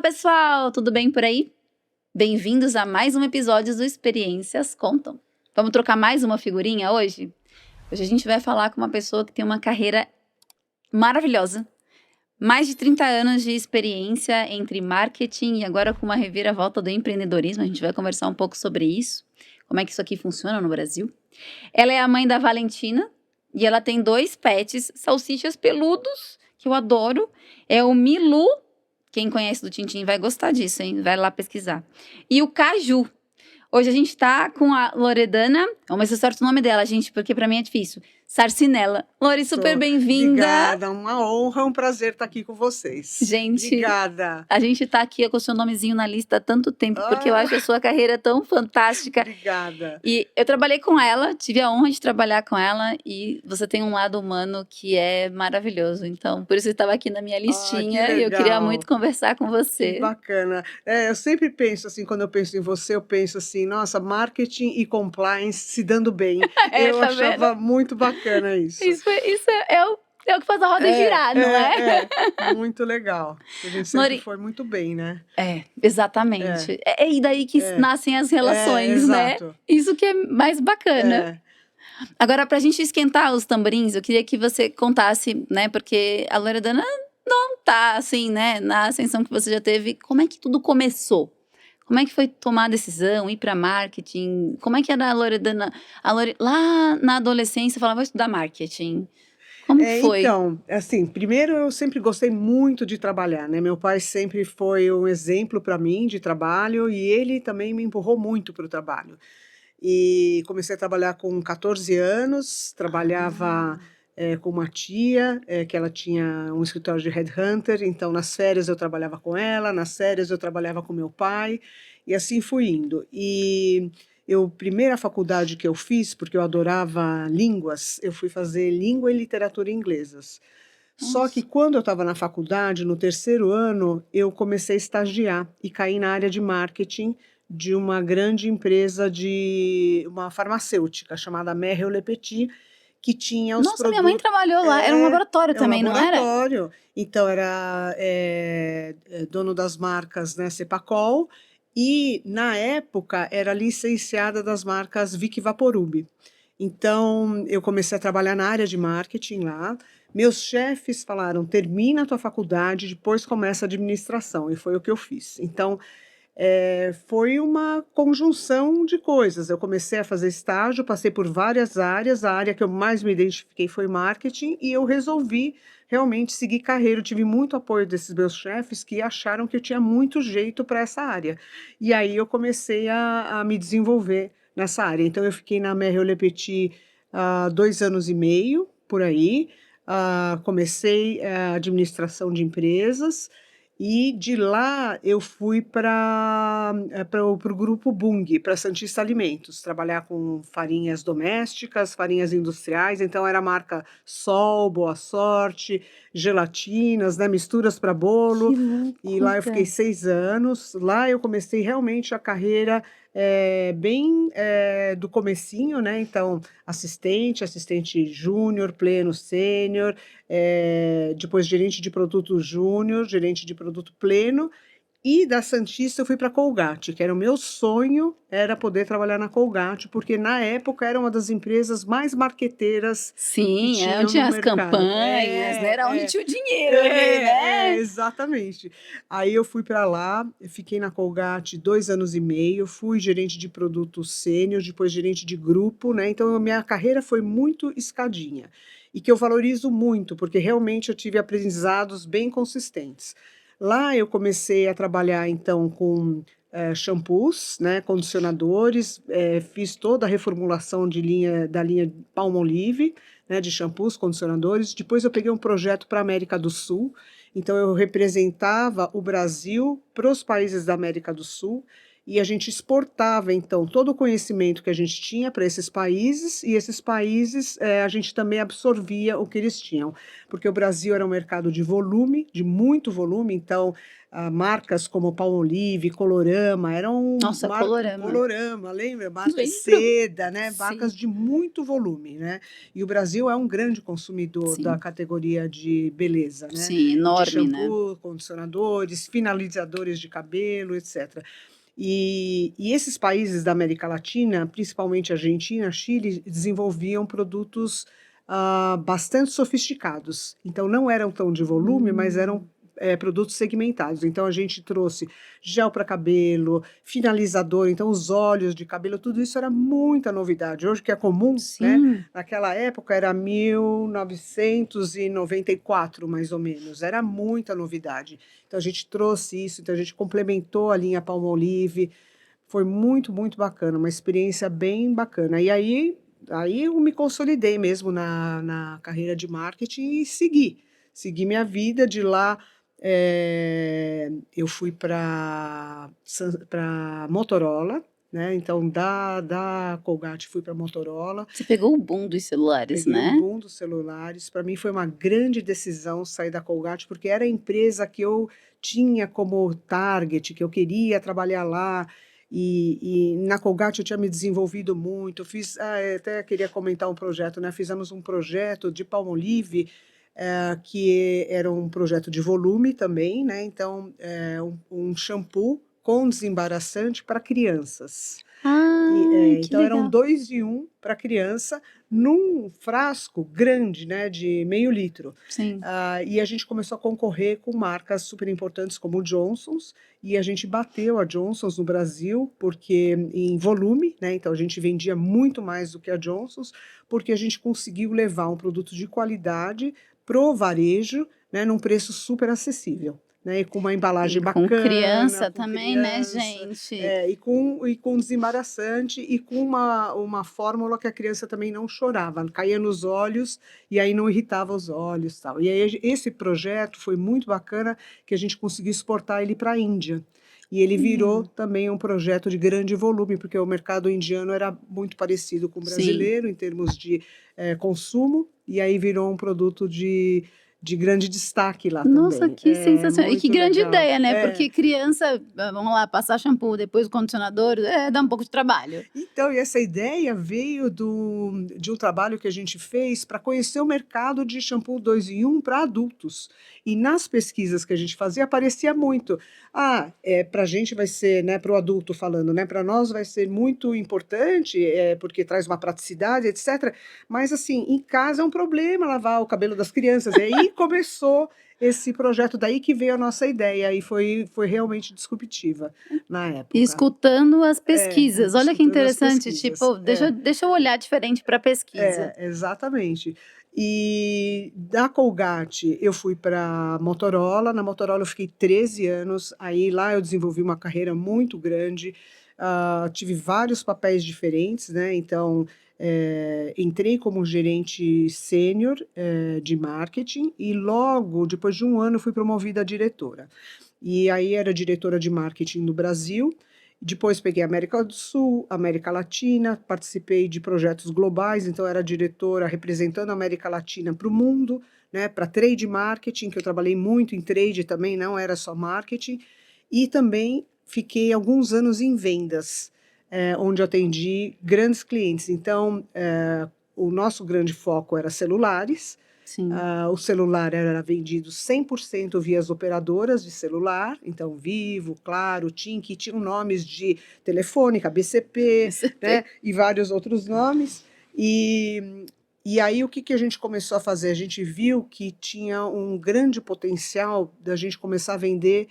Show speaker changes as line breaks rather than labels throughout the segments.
pessoal, tudo bem por aí? Bem-vindos a mais um episódio do Experiências Contam. Vamos trocar mais uma figurinha hoje? Hoje a gente vai falar com uma pessoa que tem uma carreira maravilhosa. Mais de 30 anos de experiência entre marketing e agora com uma reviravolta do empreendedorismo. A gente vai conversar um pouco sobre isso, como é que isso aqui funciona no Brasil. Ela é a mãe da Valentina e ela tem 2 pets, salsichas peludos, que eu adoro. É o Milu. Quem conhece do Tintim vai gostar disso, hein? Vai lá pesquisar. E o Caju. Hoje a gente tá com a Loredana. Vamos ver se eu acerto o nome dela, gente, porque pra mim é difícil. Sarcinella. Lori, super bem-vinda.
Obrigada, uma honra, um prazer estar aqui com vocês.
Gente,
obrigada.
A gente tá aqui com o seu nomezinho na lista há tanto tempo, porque eu acho a sua carreira tão fantástica.
Obrigada.
E eu trabalhei com ela, tive a honra de trabalhar com ela, e você tem um lado humano que é maravilhoso. Então, por isso você estava aqui na minha listinha, e eu queria muito conversar com você.
Que bacana. Eu sempre penso assim, quando eu penso em você, eu penso assim, nossa, marketing e compliance se dando bem. Eu
tá
achava
vendo?
muito bacana isso.
Isso é o que faz a roda girar, não é?
Muito legal. A gente sempre foi muito bem, né?
Exatamente. E daí que nascem as relações, né? Isso que é mais bacana. Agora, pra gente esquentar os tamborins, eu queria que você contasse, né? Porque a Loredana não tá, assim, né? Na ascensão que você já teve. Como é que tudo começou? Como é que foi tomar a decisão, ir para marketing? Como é que era a Loredana? Lá na adolescência, falava, vou estudar marketing. Como foi?
Então, assim, primeiro eu sempre gostei muito de trabalhar, né? Meu pai sempre foi um exemplo para mim de trabalho e ele também me empurrou muito para o trabalho. E comecei a trabalhar com 14 anos, trabalhava com uma tia, que ela tinha um escritório de headhunter, então nas férias eu trabalhava com ela, nas férias eu trabalhava com meu pai, e assim fui indo. E primeira faculdade que eu fiz, porque eu adorava línguas, eu fui fazer língua e literatura inglesas. Só que quando eu estava na faculdade, no terceiro ano, eu comecei a estagiar e caí na área de marketing de uma grande empresa uma farmacêutica chamada Merrell Lepetit, que tinha os
produtos... minha mãe trabalhou lá, era um laboratório também,
não era?
Laboratório,
então era dono das marcas, né, Cepacol, e na época era licenciada das marcas Vick Vaporub. Então eu comecei a trabalhar na área de marketing lá. Meus chefes falaram, termina a tua faculdade, depois começa a administração, e foi o que eu fiz. Então, foi uma conjunção de coisas. Eu comecei a fazer estágio, passei por várias áreas, a área que eu mais me identifiquei foi marketing, e eu resolvi realmente seguir carreira. Eu tive muito apoio desses meus chefes que acharam que eu tinha muito jeito para essa área. E aí eu comecei a me desenvolver nessa área. Então eu fiquei na Merrell Lepetit 2 anos e meio, por aí. Comecei a administração de empresas e de lá eu fui para o grupo Bunge, para Santista Alimentos, trabalhar com farinhas domésticas, farinhas industriais, então era a marca Sol, Boa Sorte, gelatinas, né, misturas para bolo, e lá eu fiquei 6 anos, lá eu comecei realmente a carreira bem do comecinho, né? Então, assistente júnior, pleno, sênior, depois gerente de produto júnior, gerente de produto pleno, e da Santista eu fui para a Colgate, que era o meu sonho, era poder trabalhar na Colgate, porque na época era uma das empresas mais marqueteiras.
Sim, onde tinha as campanhas, né? Era onde tinha o dinheiro, né?
Exatamente. Aí eu fui para lá, fiquei na Colgate 2 anos e meio, fui gerente de produto sênior, depois gerente de grupo, né? Então a minha carreira foi muito escadinha, e que eu valorizo muito, porque realmente eu tive aprendizados bem consistentes. Lá eu comecei a trabalhar, então, com shampoos, né, condicionadores, fiz toda a reformulação da linha Palmolive, né, de shampoos, condicionadores. Depois eu peguei um projeto para a América do Sul, então eu representava o Brasil para os países da América do Sul, e a gente exportava, então, todo o conhecimento que a gente tinha para esses países, e esses países a gente também absorvia o que eles tinham, porque o Brasil era um mercado de volume, de muito volume, então marcas como Palmolive, Colorama, eram
Nossa, Colorama.
Colorama, lembra? Marcas
Lembro.
seda, né?
Sim,
Marcas de muito volume, né? E o Brasil é um grande consumidor da
sim,
categoria de beleza, né?
sim,
De
enorme, né?
shampoo, condicionadores, finalizadores de cabelo, etc. E esses países da América Latina, principalmente Argentina, Chile, desenvolviam produtos bastante sofisticados. Então, não eram tão de volume, mas eram produtos segmentados. Então, a gente trouxe gel para cabelo, finalizador, então os óleos de cabelo, tudo isso era muita novidade. Hoje, que é comum, né?
Sim.
Naquela época era 1994, mais ou menos. Era muita novidade. Então, a gente trouxe isso, então a gente complementou a linha Palmolive. Foi muito, muito bacana, uma experiência bem bacana. E aí eu me consolidei mesmo na carreira de marketing e segui minha vida de lá. Eu fui para Motorola, né? Então, da Colgate fui para Motorola.
Você pegou o boom dos celulares,
Peguei o
né?
boom dos celulares. Para mim foi uma grande decisão sair da Colgate, porque era a empresa que eu tinha como target, que eu queria trabalhar lá. E na Colgate eu tinha me desenvolvido muito. Eu fiz, até queria comentar um projeto, né? Fizemos um projeto de Palmolive, que era um projeto de volume também, né? Então, um shampoo com desembaraçante para crianças.
Ai, que
Então eram
legal.
2 em 1 para criança, num frasco grande, né, de meio litro.
Sim.
E a gente começou a concorrer com marcas super importantes como o Johnson's, e a gente bateu a Johnson's no Brasil, porque em volume, né, então a gente vendia muito mais do que a Johnson's, porque a gente conseguiu levar um produto de qualidade pro varejo, né, num preço super acessível. Né, e com uma
E
embalagem
com
bacana,
criança
com
também, né,
criança,
gente?
e com desembaraçante e com uma fórmula que a criança também não chorava, caía nos olhos e aí não irritava os olhos, tal. E aí esse projeto foi muito bacana, que a gente conseguiu exportar ele para a Índia. E ele virou
Olha.
também um projeto de grande volume, porque o mercado indiano era muito parecido com o
Sim.
brasileiro em termos de consumo, e aí virou um produto de grande destaque lá
Nossa,
também.
que
É
sensacional. E que
muito
grande
legal.
ideia, né? Porque criança, vamos lá, passar shampoo, depois o condicionador, dá um pouco de trabalho.
Então, e essa ideia veio de um trabalho que a gente fez para conhecer o mercado de shampoo 2 em 1 para adultos. E nas pesquisas que a gente fazia, aparecia muito. Para a gente vai ser, né, para o adulto falando, né, para nós vai ser muito importante, porque traz uma praticidade, etc. Mas, assim, em casa é um problema lavar o cabelo das crianças. E aí começou esse projeto, daí que veio a nossa ideia, e foi realmente disruptiva na
E
época.
escutando as pesquisas. Olha que
Escutando as
interessante,
pesquisas.
tipo, deixa eu olhar diferente para a pesquisa.
Exatamente. E da Colgate eu fui para Motorola. Na Motorola eu fiquei 13 anos. Aí lá eu desenvolvi uma carreira muito grande. Tive vários papéis diferentes, né? Então, entrei como gerente sênior de marketing e logo depois de um ano fui promovida a diretora. E aí era diretora de marketing no Brasil. Depois peguei América do Sul, América Latina, participei de projetos globais, então era diretora representando a América Latina para o mundo, né, para trade marketing, que eu trabalhei muito em trade também, não era só marketing, e também fiquei alguns anos em vendas, onde eu atendi grandes clientes. Então, o nosso grande foco era celulares.
Sim.
O celular era vendido 100% via as operadoras de celular, então Vivo, Claro, TIM, que tinham nomes de Telefônica, BCP, né, e vários outros nomes. E aí o que a gente começou a fazer? A gente viu que tinha um grande potencial da gente começar a vender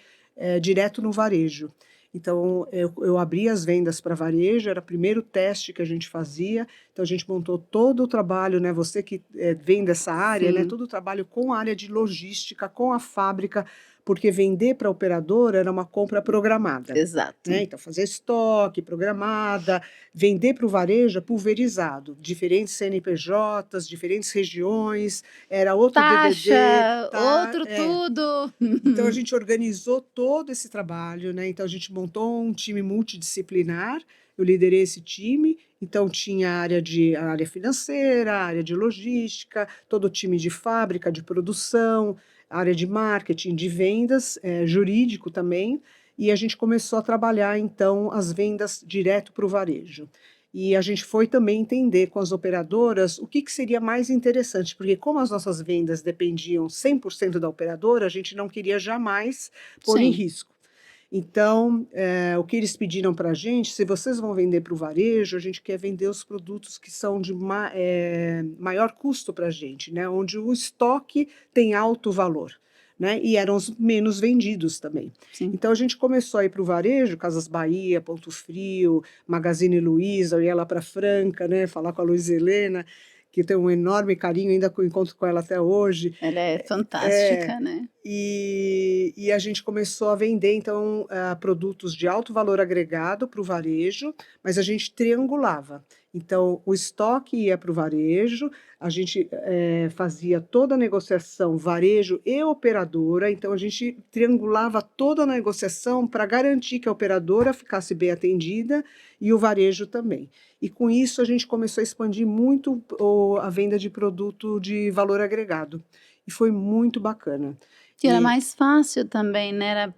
direto no varejo. Então, eu abri as vendas para varejo, era o primeiro teste que a gente fazia. Então, a gente montou todo o trabalho, né? Você que vem dessa área, né?
Sim.
Todo o trabalho com a área de logística, com a fábrica, porque vender para a operadora era uma compra programada,
Exato.
né? Então, fazer estoque, programada, vender para o varejo, é pulverizado, diferentes CNPJs, diferentes regiões, era outro DDD,
Taxa,
tá?
outro tudo.
Então, a gente organizou todo esse trabalho, né? Então, a gente montou um time multidisciplinar, eu liderei esse time, então tinha a área financeira, a área de logística, todo o time de fábrica, de produção, a área de marketing, de vendas, jurídico também, e a gente começou a trabalhar, então, as vendas direto para o varejo. E a gente foi também entender com as operadoras o que seria mais interessante, porque como as nossas vendas dependiam 100% da operadora, a gente não queria jamais pôr em
Sim,
risco. Então, o que eles pediram para a gente, se vocês vão vender para o varejo, a gente quer vender os produtos que são de maior custo para a gente, né? Onde o estoque tem alto valor. Né? E eram os menos vendidos também.
sim.
Então a gente começou a ir para o varejo, Casas Bahia, Ponto Frio, Magazine Luiza, eu ia lá para Franca, né? Falar com a Luiz Helena, que eu tenho um enorme carinho, ainda encontro com ela até hoje.
Ela é fantástica, né?
E a gente começou a vender, então, produtos de alto valor agregado para o varejo, mas a gente triangulava. Então, o estoque ia para o varejo, a gente fazia toda a negociação, varejo e operadora, então a gente triangulava toda a negociação para garantir que a operadora ficasse bem atendida e o varejo também. E com isso a gente começou a expandir muito a venda de produto de valor agregado. E foi muito bacana.
E era
E
mais fácil também, né?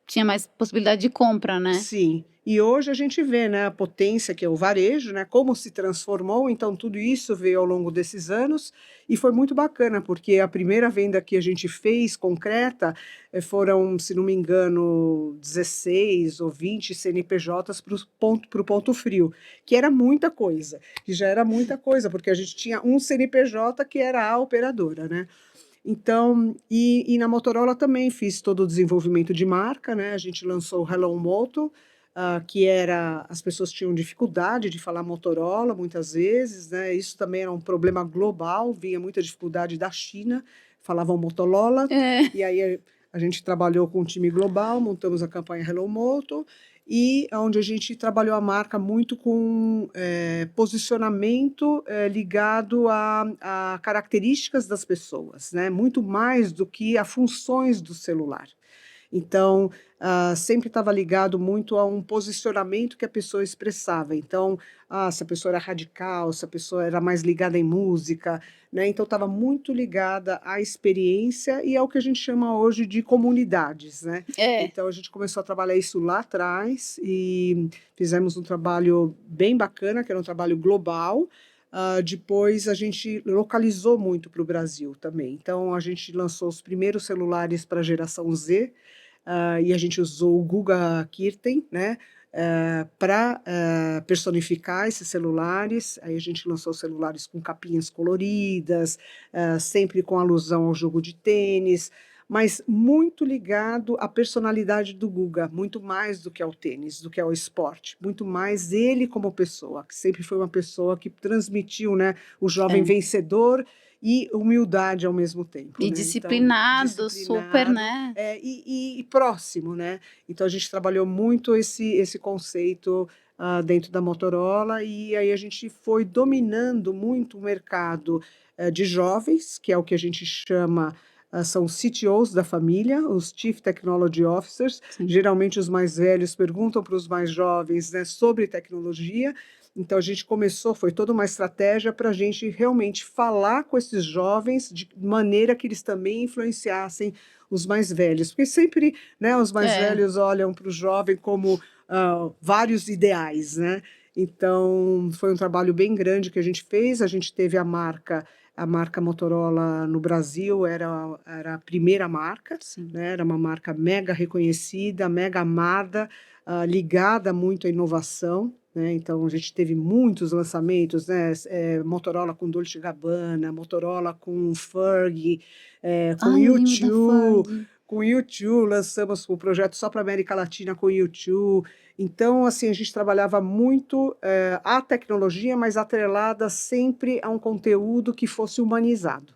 Tinha mais possibilidade de compra, né?
sim, e hoje a gente vê, né, a potência que é o varejo, né, como se transformou, então tudo isso veio ao longo desses anos e foi muito bacana, porque a primeira venda que a gente fez concreta foram, se não me engano, 16 ou 20 CNPJs para o Ponto Frio, que era muita coisa, que já era muita coisa, porque a gente tinha um CNPJ que era a operadora, né? Então, e na Motorola também fiz todo o desenvolvimento de marca, né? A gente lançou o Hello Moto, que era, as pessoas tinham dificuldade de falar Motorola muitas vezes, né? Isso também era um problema global, vinha muita dificuldade da China, falavam Motorola,
É.
e aí a gente trabalhou com um time global, montamos a campanha Hello Moto, e onde a gente trabalhou a marca muito com posicionamento ligado a características das pessoas, né? Muito mais do que a funções do celular. Então, sempre estava ligado muito a um posicionamento que a pessoa expressava. Então, se a pessoa era radical, se a pessoa era mais ligada em música, né? Então, estava muito ligada à experiência e ao que a gente chama hoje de comunidades, né?
É.
Então, a gente começou a trabalhar isso lá atrás e fizemos um trabalho bem bacana, que era um trabalho global. Depois a gente localizou muito para o Brasil também. Então, a gente lançou os primeiros celulares para a geração Z, e a gente usou o Guga Kirten, né, para personificar esses celulares. Aí a gente lançou celulares com capinhas coloridas, sempre com alusão ao jogo de tênis, mas muito ligado à personalidade do Guga, muito mais do que ao tênis, do que ao esporte, muito mais ele como pessoa, que sempre foi uma pessoa que transmitiu, né, o jovem
É.
vencedor e humildade ao mesmo tempo,
E
né? Então,
disciplinado, super,
disciplinado,
né?
e próximo, né? Então a gente trabalhou muito esse conceito dentro da Motorola e aí a gente foi dominando muito o mercado de jovens, que é o que a gente chama são os CTOs da família, os Chief Technology Officers.
Sim.
Geralmente os mais velhos perguntam para os mais jovens, né, sobre tecnologia. Então a gente começou, foi toda uma estratégia para a gente realmente falar com esses jovens de maneira que eles também influenciassem os mais velhos, porque sempre, né, os mais velhos olham para o jovem como vários ideais, né? Então foi um trabalho bem grande que a gente fez. A gente teve a marca Motorola no Brasil era a primeira marca,
Sim.
né? Era uma marca mega reconhecida, mega amada, ligada muito à inovação, né? Então a gente teve muitos lançamentos, né? Motorola com Dolce Gabbana, Motorola com Fergie, com
Ai, eu lembro da
U2,
Ferg.
com U2, lançamos o projeto só para a América Latina com U2. Então, assim, a gente trabalhava muito a tecnologia, mas atrelada sempre a um conteúdo que fosse humanizado,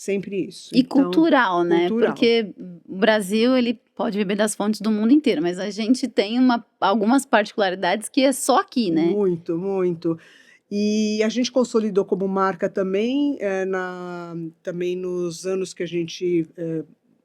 sempre isso.
E
Então,
cultural, né?
cultural.
Porque o Brasil, ele pode beber das fontes do mundo inteiro, mas a gente tem algumas particularidades que é só aqui, né?
Muito, muito. E a gente consolidou como marca também, também nos anos que a gente,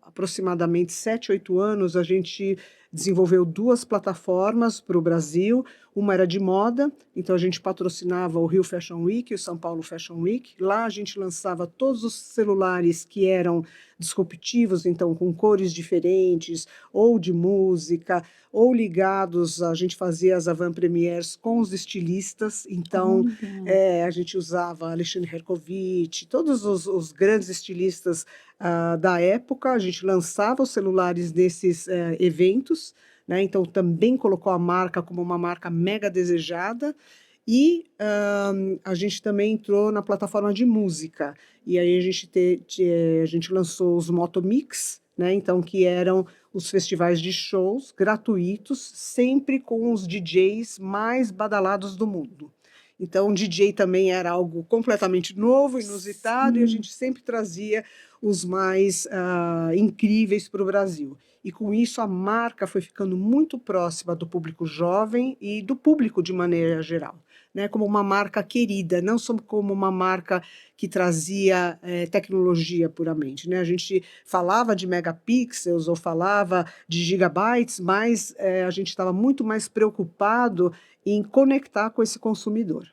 aproximadamente 7, 8 anos, a gente desenvolveu 2 plataformas para o Brasil. Uma era de moda, então a gente patrocinava o Rio Fashion Week e o São Paulo Fashion Week. Lá a gente lançava todos os celulares que eram disruptivos, então com cores diferentes, ou de música, ou ligados, a gente fazia as avant-premières com os estilistas, então
Olha.
a gente usava Alexandre Herkovitch, todos os grandes estilistas da época, a gente lançava os celulares nesses eventos, né? Então também colocou a marca como uma marca mega desejada. E a gente também entrou na plataforma de música. E aí a gente lançou os Motomix, né? Então, que eram os festivais de shows gratuitos, sempre com os DJs mais badalados do mundo. Então, o DJ também era algo completamente novo, inusitado, e a gente sempre trazia os mais incríveis para o Brasil. E com isso a marca foi ficando muito próxima do público jovem e do público de maneira geral, né? Como uma marca querida, não só como uma marca que trazia tecnologia puramente, né? A gente falava de megapixels ou falava de gigabytes, mas a gente estava muito mais preocupado em conectar com esse consumidor.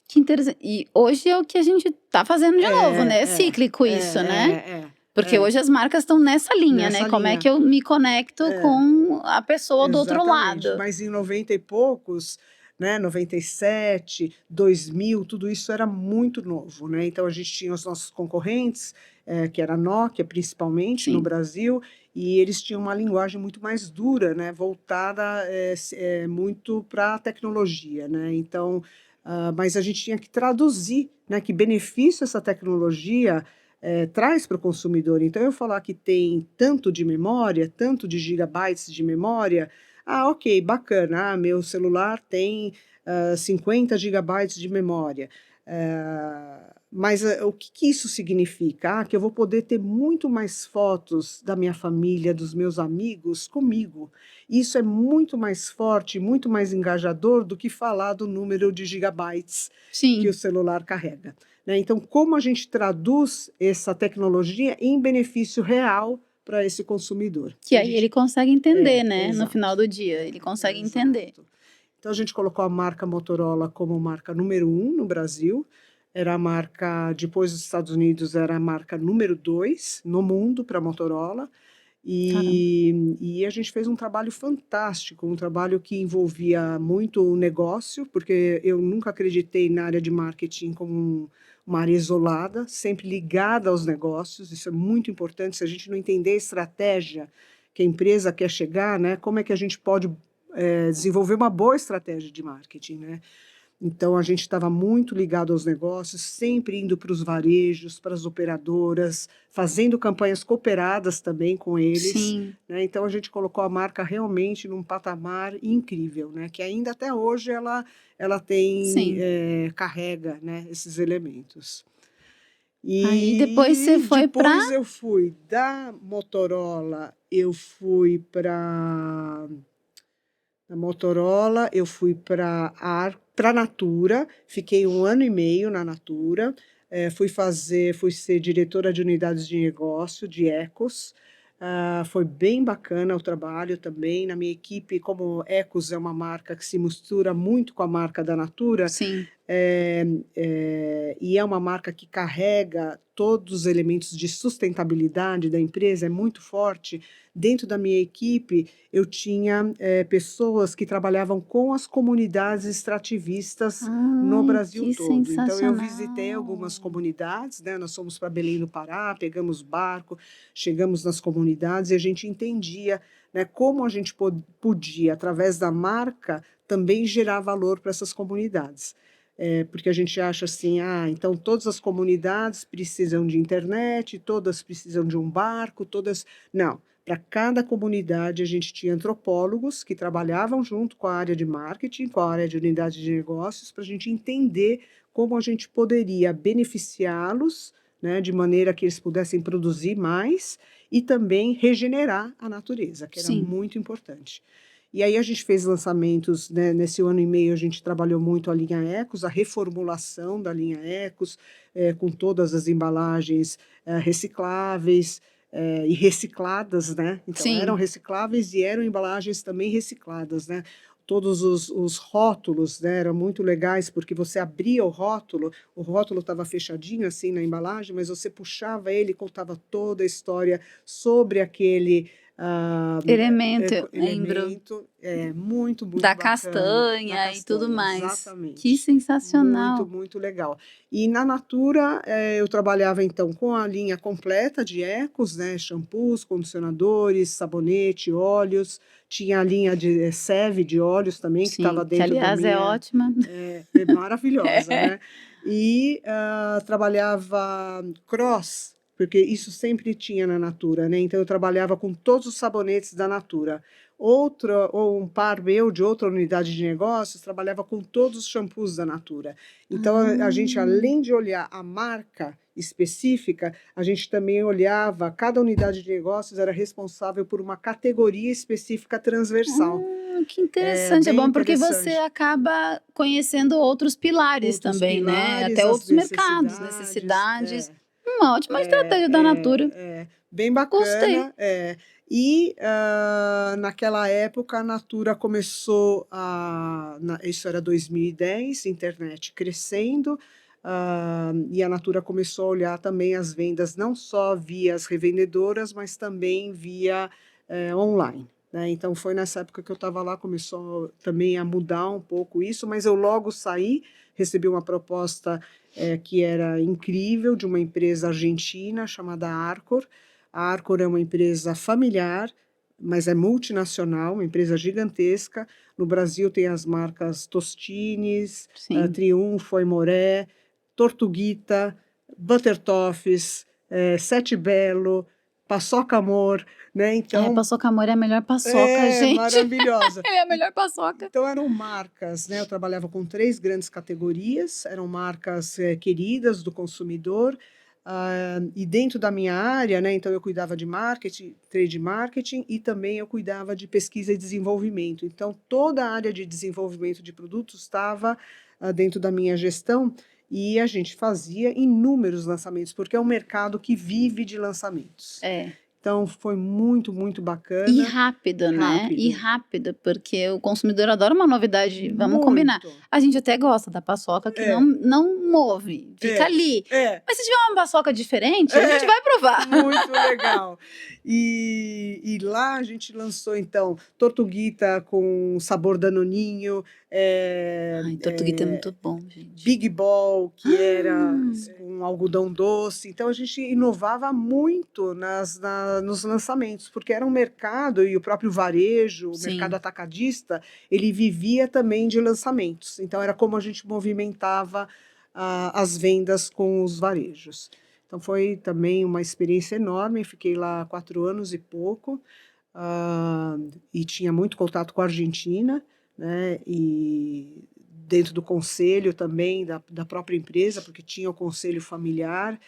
Que interessante. E hoje é o que a gente tá fazendo de novo, né? É cíclico isso, né? Porque hoje as marcas estão nessa linha, né?
Nessa
Como é
linha.
que eu me conecto com a pessoa do outro
Exatamente.
lado?
Mas em 90 e poucos, né, 97, 2000, tudo isso era muito novo, né? Então a gente tinha os nossos concorrentes, que era a Nokia principalmente no
Sim.
Brasil, e eles tinham uma linguagem muito mais dura, né, voltada muito para a tecnologia, né? Então, mas a gente tinha que traduzir, né, que benefício essa tecnologia traz para o consumidor. Então, eu falar que tem tanto de memória, tanto de gigabytes de memória, ok, bacana, meu celular tem 50 gigabytes de memória. Mas o que isso significa? Que eu vou poder ter muito mais fotos da minha família, dos meus amigos comigo. Isso é muito mais forte, muito mais engajador do que falar do número de gigabytes
Sim.
que o celular carrega, né? Então, como a gente traduz essa tecnologia em benefício real para esse consumidor?
Que aí ele consegue entender, né? No
Exato.
final do dia, ele consegue entender.
Então, a gente colocou a marca Motorola como marca número 1 no Brasil. Era a marca, depois dos Estados Unidos, era a marca número 2 no mundo para a Motorola. E a gente fez um trabalho fantástico, um trabalho que envolvia muito o negócio, porque eu nunca acreditei na área de marketing como uma área isolada, sempre ligada aos negócios. Isso é muito importante. Se a gente não entender a estratégia que a empresa quer chegar, né, como é que a gente pode desenvolver uma boa estratégia de marketing, né? Então, a gente estava muito ligado aos negócios, sempre indo para os varejos, para as operadoras, fazendo campanhas cooperadas também com eles.
Sim.
Né? Então, a gente colocou a marca realmente num patamar incrível, né? Que ainda até hoje ela tem, carrega, né, esses elementos.
Aí depois você foi para...
Depois eu fui da Motorola, eu fui para... Na Motorola, eu fui para a Natura, fiquei 1 ano e meio na Natura, fui ser diretora de unidades de negócio, de Ecos. Foi bem bacana o trabalho também. Na minha equipe, como Ecos é uma marca que se mistura muito com a marca da Natura,
Sim.
E é uma marca que carrega todos os elementos de sustentabilidade da empresa, é muito forte. Dentro da minha equipe, eu tinha pessoas que trabalhavam com as comunidades extrativistas no Brasil
que
todo. Então, eu visitei
sensacional.
algumas comunidades, né? Nós fomos para Belém do Pará, pegamos barco, chegamos nas comunidades e a gente entendia, né, como a gente podia, através da marca, também gerar valor para essas comunidades. Porque a gente acha assim, então todas as comunidades precisam de internet, todas precisam de um barco, todas... Não, para cada comunidade a gente tinha antropólogos que trabalhavam junto com a área de marketing, com a área de unidade de negócios, para a gente entender como a gente poderia beneficiá-los, né, de maneira que eles pudessem produzir mais e também regenerar a natureza, que era
Sim.
muito importante. E aí a gente fez lançamentos, né, nesse 1 ano e meio a gente trabalhou muito a linha Ecos, a reformulação da linha Ecos, com todas as embalagens recicláveis e recicladas, né? Então
Sim.
eram recicláveis e eram embalagens também recicladas, né? Todos os rótulos, né, eram muito legais, porque você abria o rótulo estava fechadinho assim na embalagem, mas você puxava ele e contava toda a história sobre aquele
Elemento, lembro.
elemento. Muito, muito
Da
bacana.
castanha e tudo mais.
Exatamente.
Que sensacional.
Muito, muito legal. E na Natura, eu trabalhava então com a linha completa de ecos, né? Shampoos, condicionadores, sabonete, óleos. Tinha a linha de Seve de óleos também, que
Sim,
estava
que
dentro da
aliás é
minha.
ótima.
É maravilhosa, né? E trabalhava cross, porque isso sempre tinha na Natura, né? Então eu trabalhava com todos os sabonetes da Natura. Ou um par meu de outra unidade de negócios trabalhava com todos os shampoos da Natura. Então a gente, além de olhar a marca específica, a gente também olhava, cada unidade de negócios era responsável por uma categoria específica transversal.
Que interessante, é
bem
bom porque
interessante.
você acaba conhecendo outros pilares
Outros
também, né?
pilares,
Até
as
outros mercados, necessidades. Uma ótima estratégia da Natura.
Bem
Gostei.
bacana. E naquela época a Natura começou isso era 2010, internet crescendo, e a Natura começou a olhar também as vendas não só via as revendedoras, mas também via online, né? Então foi nessa época que eu estava lá, começou também a mudar um pouco isso, mas eu logo saí, recebi uma proposta que era incrível, de uma empresa argentina chamada Arcor. A Arcor é uma empresa familiar, mas é multinacional, uma empresa gigantesca. No Brasil tem as marcas Tostines,
Sim.
Triunfo, Aimoré, Tortuguita, Butter Toffees, Sete Belo, Paçoca Amor, né? Então,
paçoca amor é a melhor paçoca, gente.
maravilhosa.
É a melhor paçoca.
Então eram marcas, né? Eu trabalhava com 3 grandes categorias, eram marcas queridas do consumidor, e dentro da minha área, né? Então eu cuidava de marketing, trade marketing, e também eu cuidava de pesquisa e desenvolvimento. Então toda a área de desenvolvimento de produtos estava dentro da minha gestão, e a gente fazia inúmeros lançamentos, porque é um mercado que vive de lançamentos. Então foi muito, muito bacana.
E rápido, né? E rápido, porque o consumidor adora uma novidade, vamos combinar. A gente até gosta da paçoca que não move, fica ali. Mas se tiver uma paçoca diferente, a gente vai provar.
Muito legal. E lá a gente lançou, então, Tortuguita com sabor danoninho.
Tortuguita é muito bom, gente.
Big Ball, que era com algodão doce. Então a gente inovava muito nos lançamentos, porque era um mercado, e o próprio varejo, o mercado atacadista, ele vivia também de lançamentos. Então era como a gente movimentava as vendas com os varejos. Então foi também uma experiência enorme, fiquei lá 4 anos e pouco, e tinha muito contato com a Argentina, né? E dentro do conselho também da própria empresa, porque tinha o conselho familiar,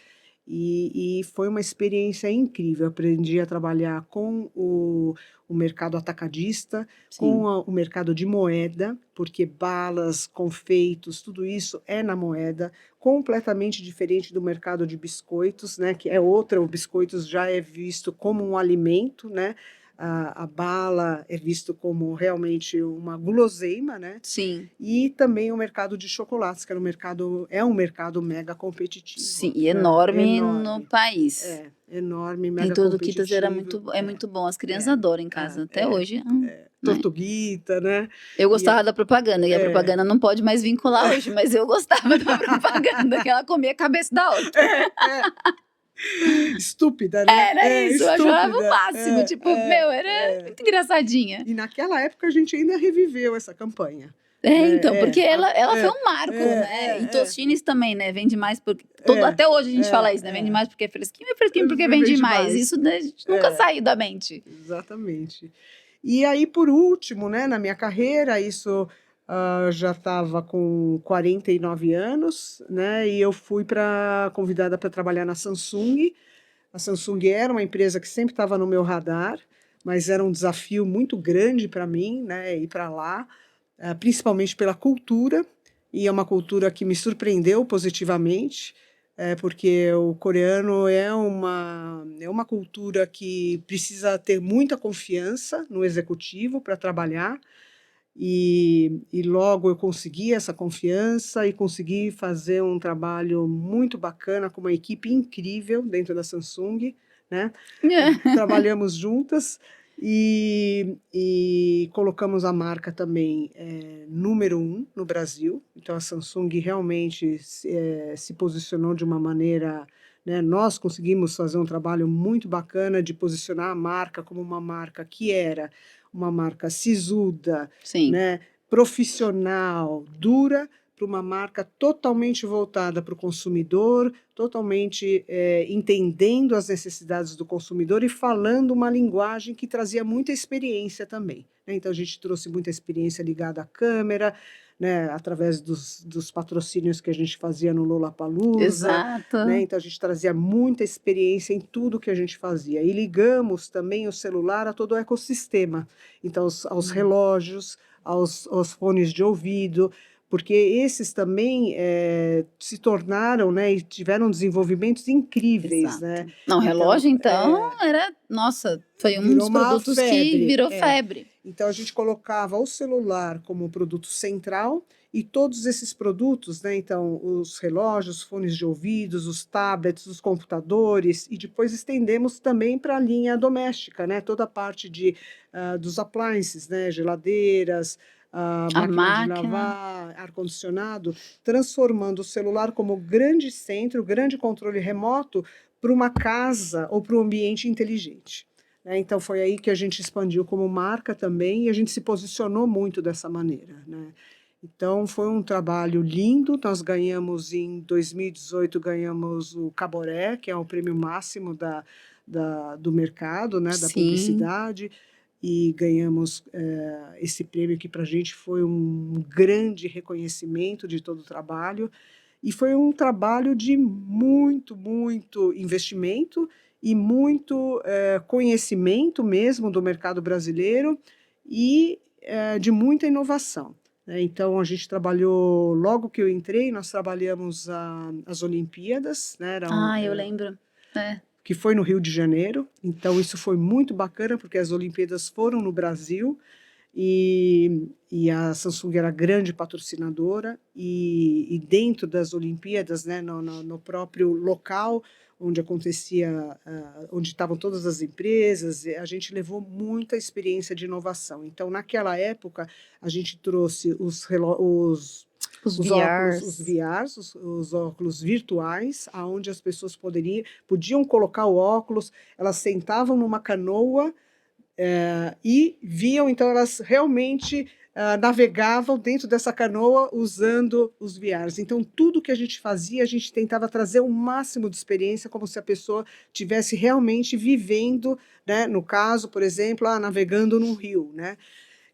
e foi uma experiência incrível. Eu aprendi a trabalhar com o mercado atacadista, com o mercado de moeda, porque balas, confeitos, tudo isso é na moeda, completamente diferente do mercado de biscoitos, né, que é outra. O biscoitos já é visto como um alimento, né? A bala é visto como realmente uma guloseima, né?
Sim.
E também o mercado de chocolates, que é um mercado mega competitivo.
Sim, e enorme no país.
Enorme, mega
em
competitivo.
Tortuguitas é muito bom, as crianças adoram em casa, até hoje.
Tortuguita, né?
Eu gostava da propaganda, e a propaganda não pode mais vincular hoje, mas eu gostava da propaganda, que ela comia a cabeça da outra.
Estúpida, né?
Era isso, eu achava o máximo, era muito engraçadinha.
E naquela época a gente ainda reviveu essa campanha.
Então, porque ela foi um marco, né? E Tostines também, né? Vende mais porque... até hoje a gente fala isso, né? Vende mais porque é fresquinho porque vende mais. Isso a gente nunca saiu da mente.
Exatamente. E aí, por último, né, na minha carreira, isso já estava com 49 anos, né? E eu fui convidada para trabalhar na Samsung. A Samsung era uma empresa que sempre estava no meu radar, mas era um desafio muito grande para mim, né? Ir para lá, principalmente pela cultura, e é uma cultura que me surpreendeu positivamente, porque o coreano é uma cultura que precisa ter muita confiança no executivo para trabalhar, e logo eu consegui essa confiança e consegui fazer um trabalho muito bacana com uma equipe incrível dentro da Samsung, né? Trabalhamos juntas e colocamos a marca também número 1 no Brasil. Então a Samsung realmente se posicionou de uma maneira, né? Nós conseguimos fazer um trabalho muito bacana de posicionar a marca como uma marca que era uma marca sisuda,
Sim.
né? Profissional, dura, para uma marca totalmente voltada para o consumidor, totalmente entendendo as necessidades do consumidor e falando uma linguagem que trazia muita experiência também, né? Então a gente trouxe muita experiência ligada à câmera, né? Através dos patrocínios que a gente fazia no Lollapalooza,
Exato.
né? Então a gente trazia muita experiência em tudo que a gente fazia e ligamos também o celular a todo o ecossistema, então aos relógios, aos fones de ouvido, porque esses também se tornaram, né, e tiveram desenvolvimentos incríveis,
Exato.
né?
Não, relógio, então,
é,
nossa, foi um
virou
dos
uma
produtos que
febre.
virou febre.
Então a gente colocava o celular como produto central e todos esses produtos, né? Então os relógios, fones de ouvidos, os tablets, os computadores, e depois estendemos também para a linha doméstica, né? Toda a parte dos appliances, né? Geladeiras,
A
máquina de
máquina.
lavar, ar-condicionado, transformando o celular como grande centro, grande controle remoto para uma casa ou para um ambiente inteligente, né? Então foi aí que a gente expandiu como marca também e a gente se posicionou muito dessa maneira, né? Então foi um trabalho lindo. Nós ganhamos em 2018, ganhamos o Caboré, que é o prêmio máximo do mercado, né, da
Sim.
publicidade, e ganhamos esse prêmio que para a gente foi um grande reconhecimento de todo o trabalho. E foi um trabalho de muito, muito investimento e muito conhecimento mesmo do mercado brasileiro e de muita inovação, né? Então, a gente trabalhou, logo que eu entrei, nós trabalhamos as Olimpíadas, né?
Eu lembro.
Que foi no Rio de Janeiro. Então, isso foi muito bacana, porque as Olimpíadas foram no Brasil, e a Samsung era grande patrocinadora, e dentro das Olimpíadas, né, no próprio local onde acontecia, onde estavam todas as empresas, a gente levou muita experiência de inovação. Então, naquela época, a gente trouxe os óculos, os óculos virtuais, aonde as pessoas podiam colocar o óculos, elas sentavam numa canoa, e viam, então elas realmente navegavam dentro dessa canoa usando os VRs. Então, tudo que a gente fazia, a gente tentava trazer o máximo de experiência, como se a pessoa tivesse realmente vivendo, né? No caso, por exemplo, navegando num rio, né?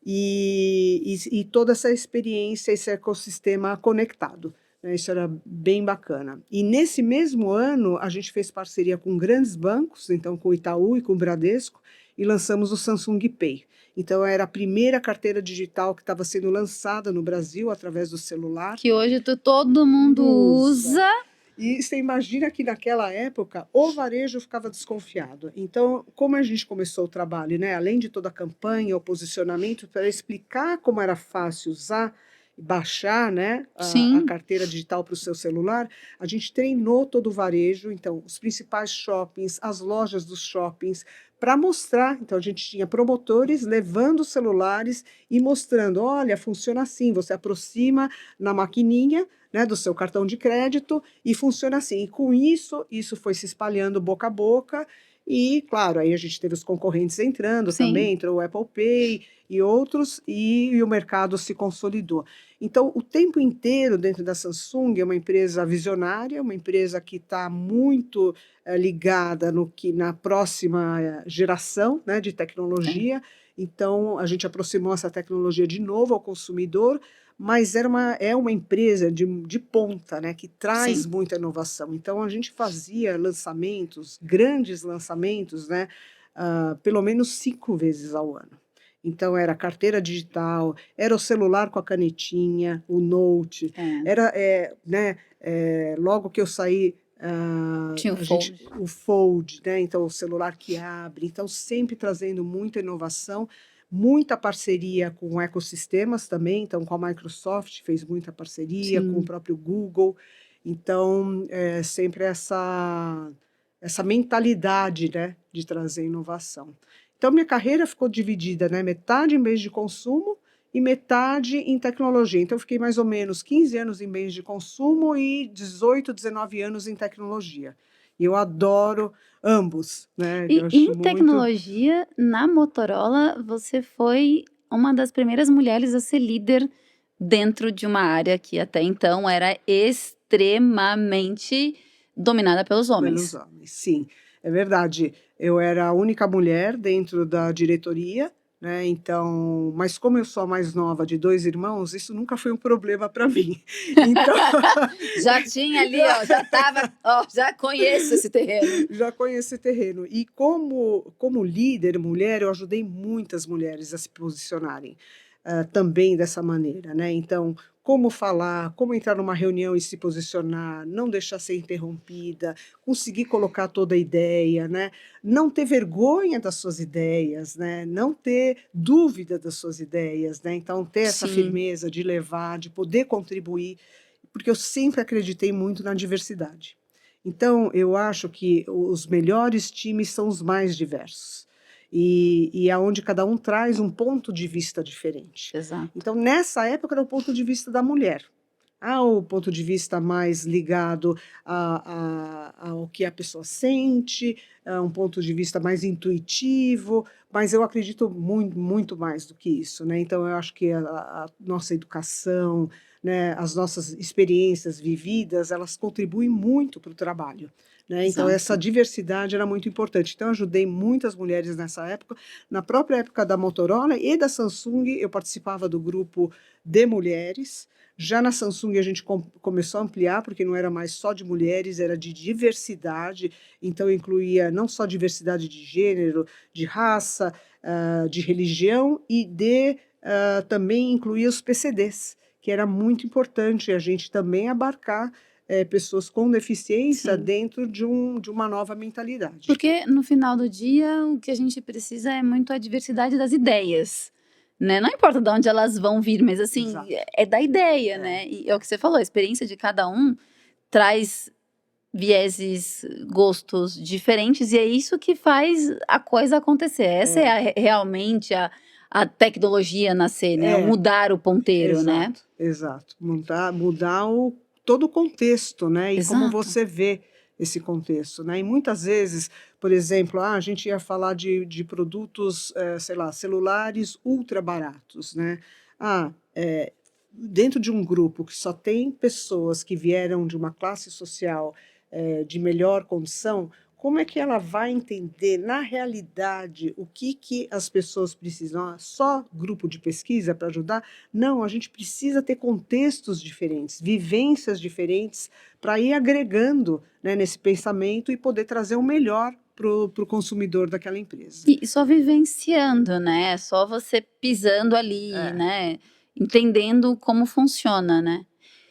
E toda essa experiência, esse ecossistema conectado, né? Isso era bem bacana. E nesse mesmo ano, a gente fez parceria com grandes bancos, então com o Itaú e com o Bradesco, e lançamos o Samsung Pay. Então, era a primeira carteira digital que estava sendo lançada no Brasil através do celular.
Que hoje todo mundo usa.
E você imagina que naquela época o varejo ficava desconfiado. Então, como a gente começou o trabalho, né, além de toda a campanha, o posicionamento, para explicar como era fácil usar e baixar, né, a carteira digital para o seu celular, a gente treinou todo o varejo, então, os principais shoppings, as lojas dos shoppings, para mostrar. Então, a gente tinha promotores levando os celulares e mostrando: olha, funciona assim, você aproxima na maquininha, né, do seu cartão de crédito e funciona assim. E com isso foi se espalhando boca a boca. E, claro, aí a gente teve os concorrentes entrando também, entrou o Apple Pay e outros, e o mercado se consolidou. Então, o tempo inteiro dentro da Samsung é uma empresa visionária, uma empresa que está muito ligada na próxima geração, né, de tecnologia. Então, a gente aproximou essa tecnologia de novo ao consumidor, mas é uma empresa de ponta, né, que traz
Sim.
muita inovação. Então, a gente fazia lançamentos, grandes lançamentos, né, pelo menos 5 vezes ao ano. Então, era carteira digital, era o celular com a canetinha, o Note,
É.
era, né, logo que eu saí,
Tinha o Fold.
o Fold, né, então o celular que abre, então sempre trazendo muita inovação, muita parceria com ecossistemas também, então com a Microsoft fez muita parceria, com o
Sim.
próprio Google, então sempre essa mentalidade, né, de trazer inovação. Então minha carreira ficou dividida, né, metade em bens de consumo e metade em tecnologia. Então eu fiquei mais ou menos 15 anos em bens de consumo e 18, 19 anos em tecnologia. E eu adoro ambos, né? Eu
E
acho
em
muito
tecnologia, na Motorola, você foi uma das primeiras mulheres a ser líder dentro de uma área que até então era extremamente dominada pelos
pelos
homens.
homens, sim, é verdade. Eu era a única mulher dentro da diretoria, né? Então, mas como eu sou a mais nova de 2 irmãos, isso nunca foi um problema para mim. Então,
Já tinha ali, ó, já estava, ó, já conheço esse terreno.
já conheço esse terreno. E como líder mulher, eu ajudei muitas mulheres a se posicionarem também dessa maneira, né? Então, como falar, como entrar numa reunião e se posicionar, não deixar ser interrompida, conseguir colocar toda a ideia, né? Não ter vergonha das suas ideias, né? Não ter dúvida das suas ideias, né? Então, ter essa
Sim,
firmeza de levar, de poder contribuir, porque eu sempre acreditei muito na diversidade. Então, eu acho que os melhores times são os mais diversos. E aonde cada um traz um ponto de vista diferente.
exato.
Então, nessa época, era o ponto de vista da mulher. O ponto de vista mais ligado ao que a pessoa sente, um ponto de vista mais intuitivo, mas eu acredito muito, muito mais do que isso, né? Então, eu acho que a nossa educação, né, as nossas experiências vividas, elas contribuem muito para o trabalho, né? Então, essa
Exato.
diversidade era muito importante. Então, eu ajudei muitas mulheres nessa época. Na própria época da Motorola e da Samsung, eu participava do grupo de mulheres. Já na Samsung a gente começou a ampliar, porque não era mais só de mulheres, era de diversidade, então incluía não só diversidade de gênero, de raça, de religião e também incluía os PCDs, que era muito importante a gente também abarcar pessoas com deficiência
Sim.
dentro de uma nova mentalidade.
Porque no final do dia, o que a gente precisa é muito a diversidade das ideias, né? Não importa de onde elas vão vir, mas assim,
Exato.
é da ideia,
É,
né? E é o que você falou, a experiência de cada um traz vieses, gostos diferentes, e é isso que faz a coisa acontecer. Essa é
é,
realmente a tecnologia nascer, né? O
é.
mudar o ponteiro, né?
Exato, exato. Mudar todo o contexto, né? E como
Exato.
você vê esse contexto, né? E muitas vezes, por exemplo, a gente ia falar de produtos, sei lá, celulares ultra baratos, né? Ah, dentro de um grupo que só tem pessoas que vieram de uma classe social de melhor condição, como é que ela vai entender, na realidade, o que as pessoas precisam? Só grupo de pesquisa para ajudar? Não, a gente precisa ter contextos diferentes, vivências diferentes, para ir agregando, né, nesse pensamento e poder trazer o melhor para o consumidor daquela empresa.
E só vivenciando, né? Só você pisando ali,
É.
né? Entendendo como funciona, né?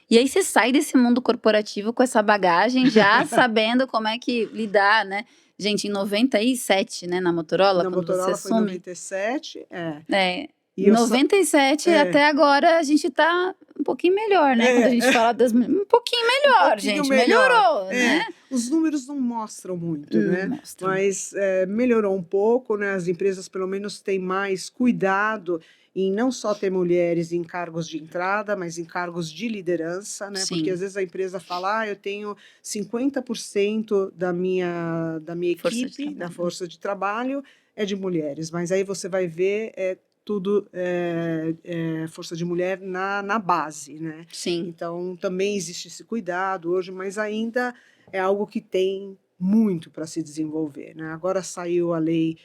E aí você sai desse mundo corporativo com essa bagagem, já sabendo como é que lidar, né? Gente, em 97, né, na Motorola,
Na
quando você
Motorola foi em
assume,
97,
é,
e
em
eu só.
97
É,
até agora a gente tá um pouquinho melhor, né? Quando a gente
é,
fala um pouquinho
um
melhor,
pouquinho
gente,
melhor.
melhorou, né?
Os números não mostram muito, né?
Mostram.
Mas melhorou um pouco, né? As empresas pelo menos têm mais cuidado em não só ter mulheres em cargos de entrada, mas em cargos de liderança, né? Porque às
Sim,
vezes a empresa fala, eu tenho 50% da minha
força de
equipe, da
trabalho.
força de trabalho, é de mulheres. Mas aí você vai ver, tudo força de mulher na base, né?
Sim.
Então, também existe esse cuidado hoje, mas ainda é algo que tem muito para se desenvolver, né? Agora saiu a lei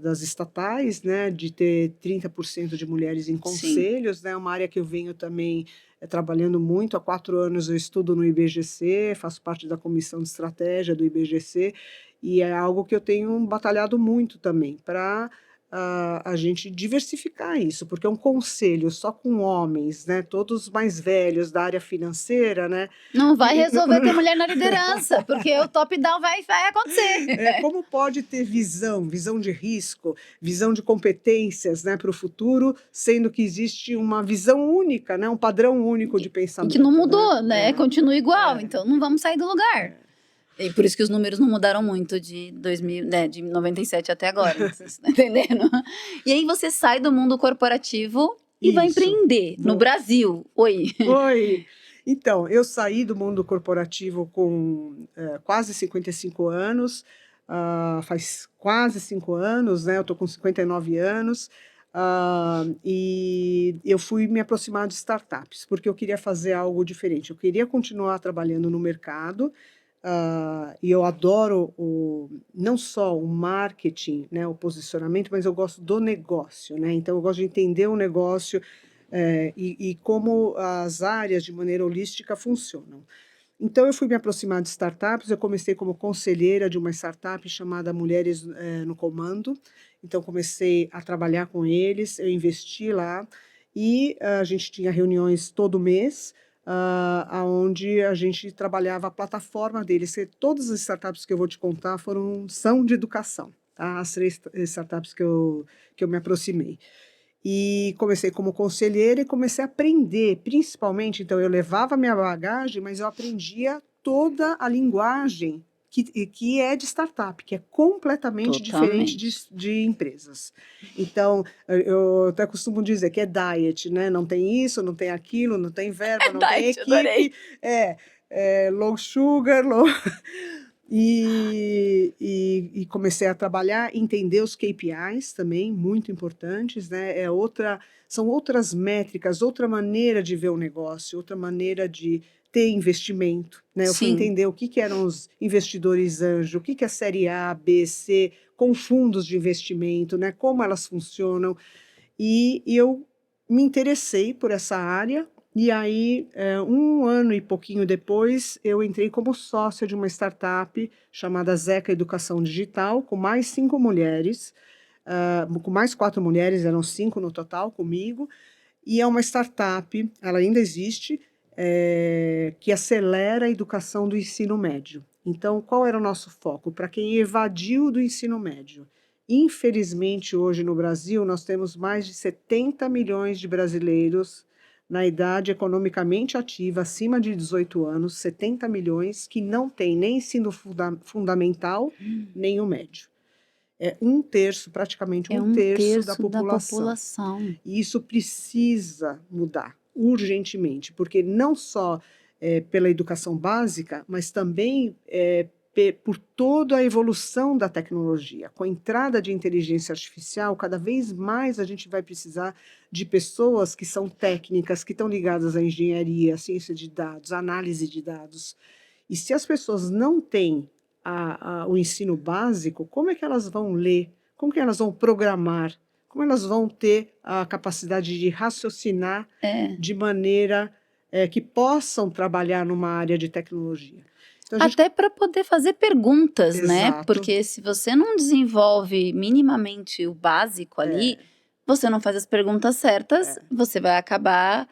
das estatais, né, de ter 30% de mulheres em
Sim.
conselhos, né, uma área que eu venho também trabalhando muito. Há 4 anos eu estudo no IBGC, faço parte da comissão de estratégia do IBGC, e é algo que eu tenho batalhado muito também, para a gente diversificar isso, porque um conselho só com homens, né, todos mais velhos da área financeira, né,
Não vai
e
resolver ter mulher na liderança, porque o top-down vai acontecer.
como pode ter visão de risco, visão de competências, né, para o futuro, sendo que existe uma visão única, né, um padrão único de
E
pensamento,
que não
né?
mudou, né? Continua igual,
É.
então não vamos sair do lugar. E por isso que os números não mudaram muito de 2000, né, de 97 até agora, vocês estão entendendo? E aí você sai do mundo corporativo e vai
Isso.
empreender no Brasil. Oi.
Oi. Então, eu saí do mundo corporativo com quase 55 anos, faz quase 5 anos, né? Eu estou com 59 anos, e eu fui me aproximar de startups, porque eu queria fazer algo diferente. Eu queria continuar trabalhando no mercado, e eu adoro não só o marketing, né, o posicionamento, mas eu gosto do negócio, né? Então, eu gosto de entender o negócio, e como as áreas de maneira holística funcionam. Então, eu fui me aproximar de startups. Eu comecei como conselheira de uma startup chamada Mulheres no Comando. Então, comecei a trabalhar com eles, eu investi lá, e a gente tinha reuniões todo mês, onde a gente trabalhava a plataforma deles. Todas as startups que eu vou te contar são de educação, tá? As 3 startups que eu me aproximei. E comecei como conselheira e comecei a aprender, principalmente. Então, eu levava minha bagagem, mas eu aprendia toda a linguagem que é de startup, que é completamente diferente de empresas. Então, eu até costumo dizer que é diet, né? Não tem isso, não tem aquilo, não tem verba, não tem
Diet, adorei.
equipe, low sugar, low... E comecei a trabalhar, entender os KPIs também, muito importantes, né? São outras métricas, outra maneira de ver o negócio, outra maneira de ter investimento, né? Eu fui
Sim.
entender o que eram os investidores anjo, o que é série A, B, C, com fundos de investimento, né? Como elas funcionam. E eu me interessei por essa área. E aí, 1 ano e pouquinho depois, eu entrei como sócia de uma startup chamada Zeca Educação Digital, com mais 5 mulheres, com mais 4 mulheres, eram 5 no total comigo. E é uma startup, ela ainda existe, que acelera a educação do ensino médio. Então, qual era o nosso foco? Para quem evadiu do ensino médio. Infelizmente, hoje no Brasil, nós temos mais de 70 milhões de brasileiros na idade economicamente ativa, acima de 18 anos, 70 milhões, que não têm nem ensino fundamental, nem o médio. É praticamente
É
um
um
terço da
terço da
população.
população.
E isso precisa mudar urgentemente, porque não só pela educação básica, mas também por toda a evolução da tecnologia. Com a entrada de inteligência artificial, cada vez mais a gente vai precisar de pessoas que são técnicas, que estão ligadas à engenharia, à ciência de dados, à análise de dados. E se as pessoas não têm o ensino básico, como é que elas vão ler? Como que elas vão programar? Como elas vão ter a capacidade de raciocinar de maneira que possam trabalhar numa área de tecnologia? Então,
Até para poder fazer perguntas, né?
Exato.
Porque se você não desenvolve minimamente o básico ali, você não faz as perguntas certas, você vai acabar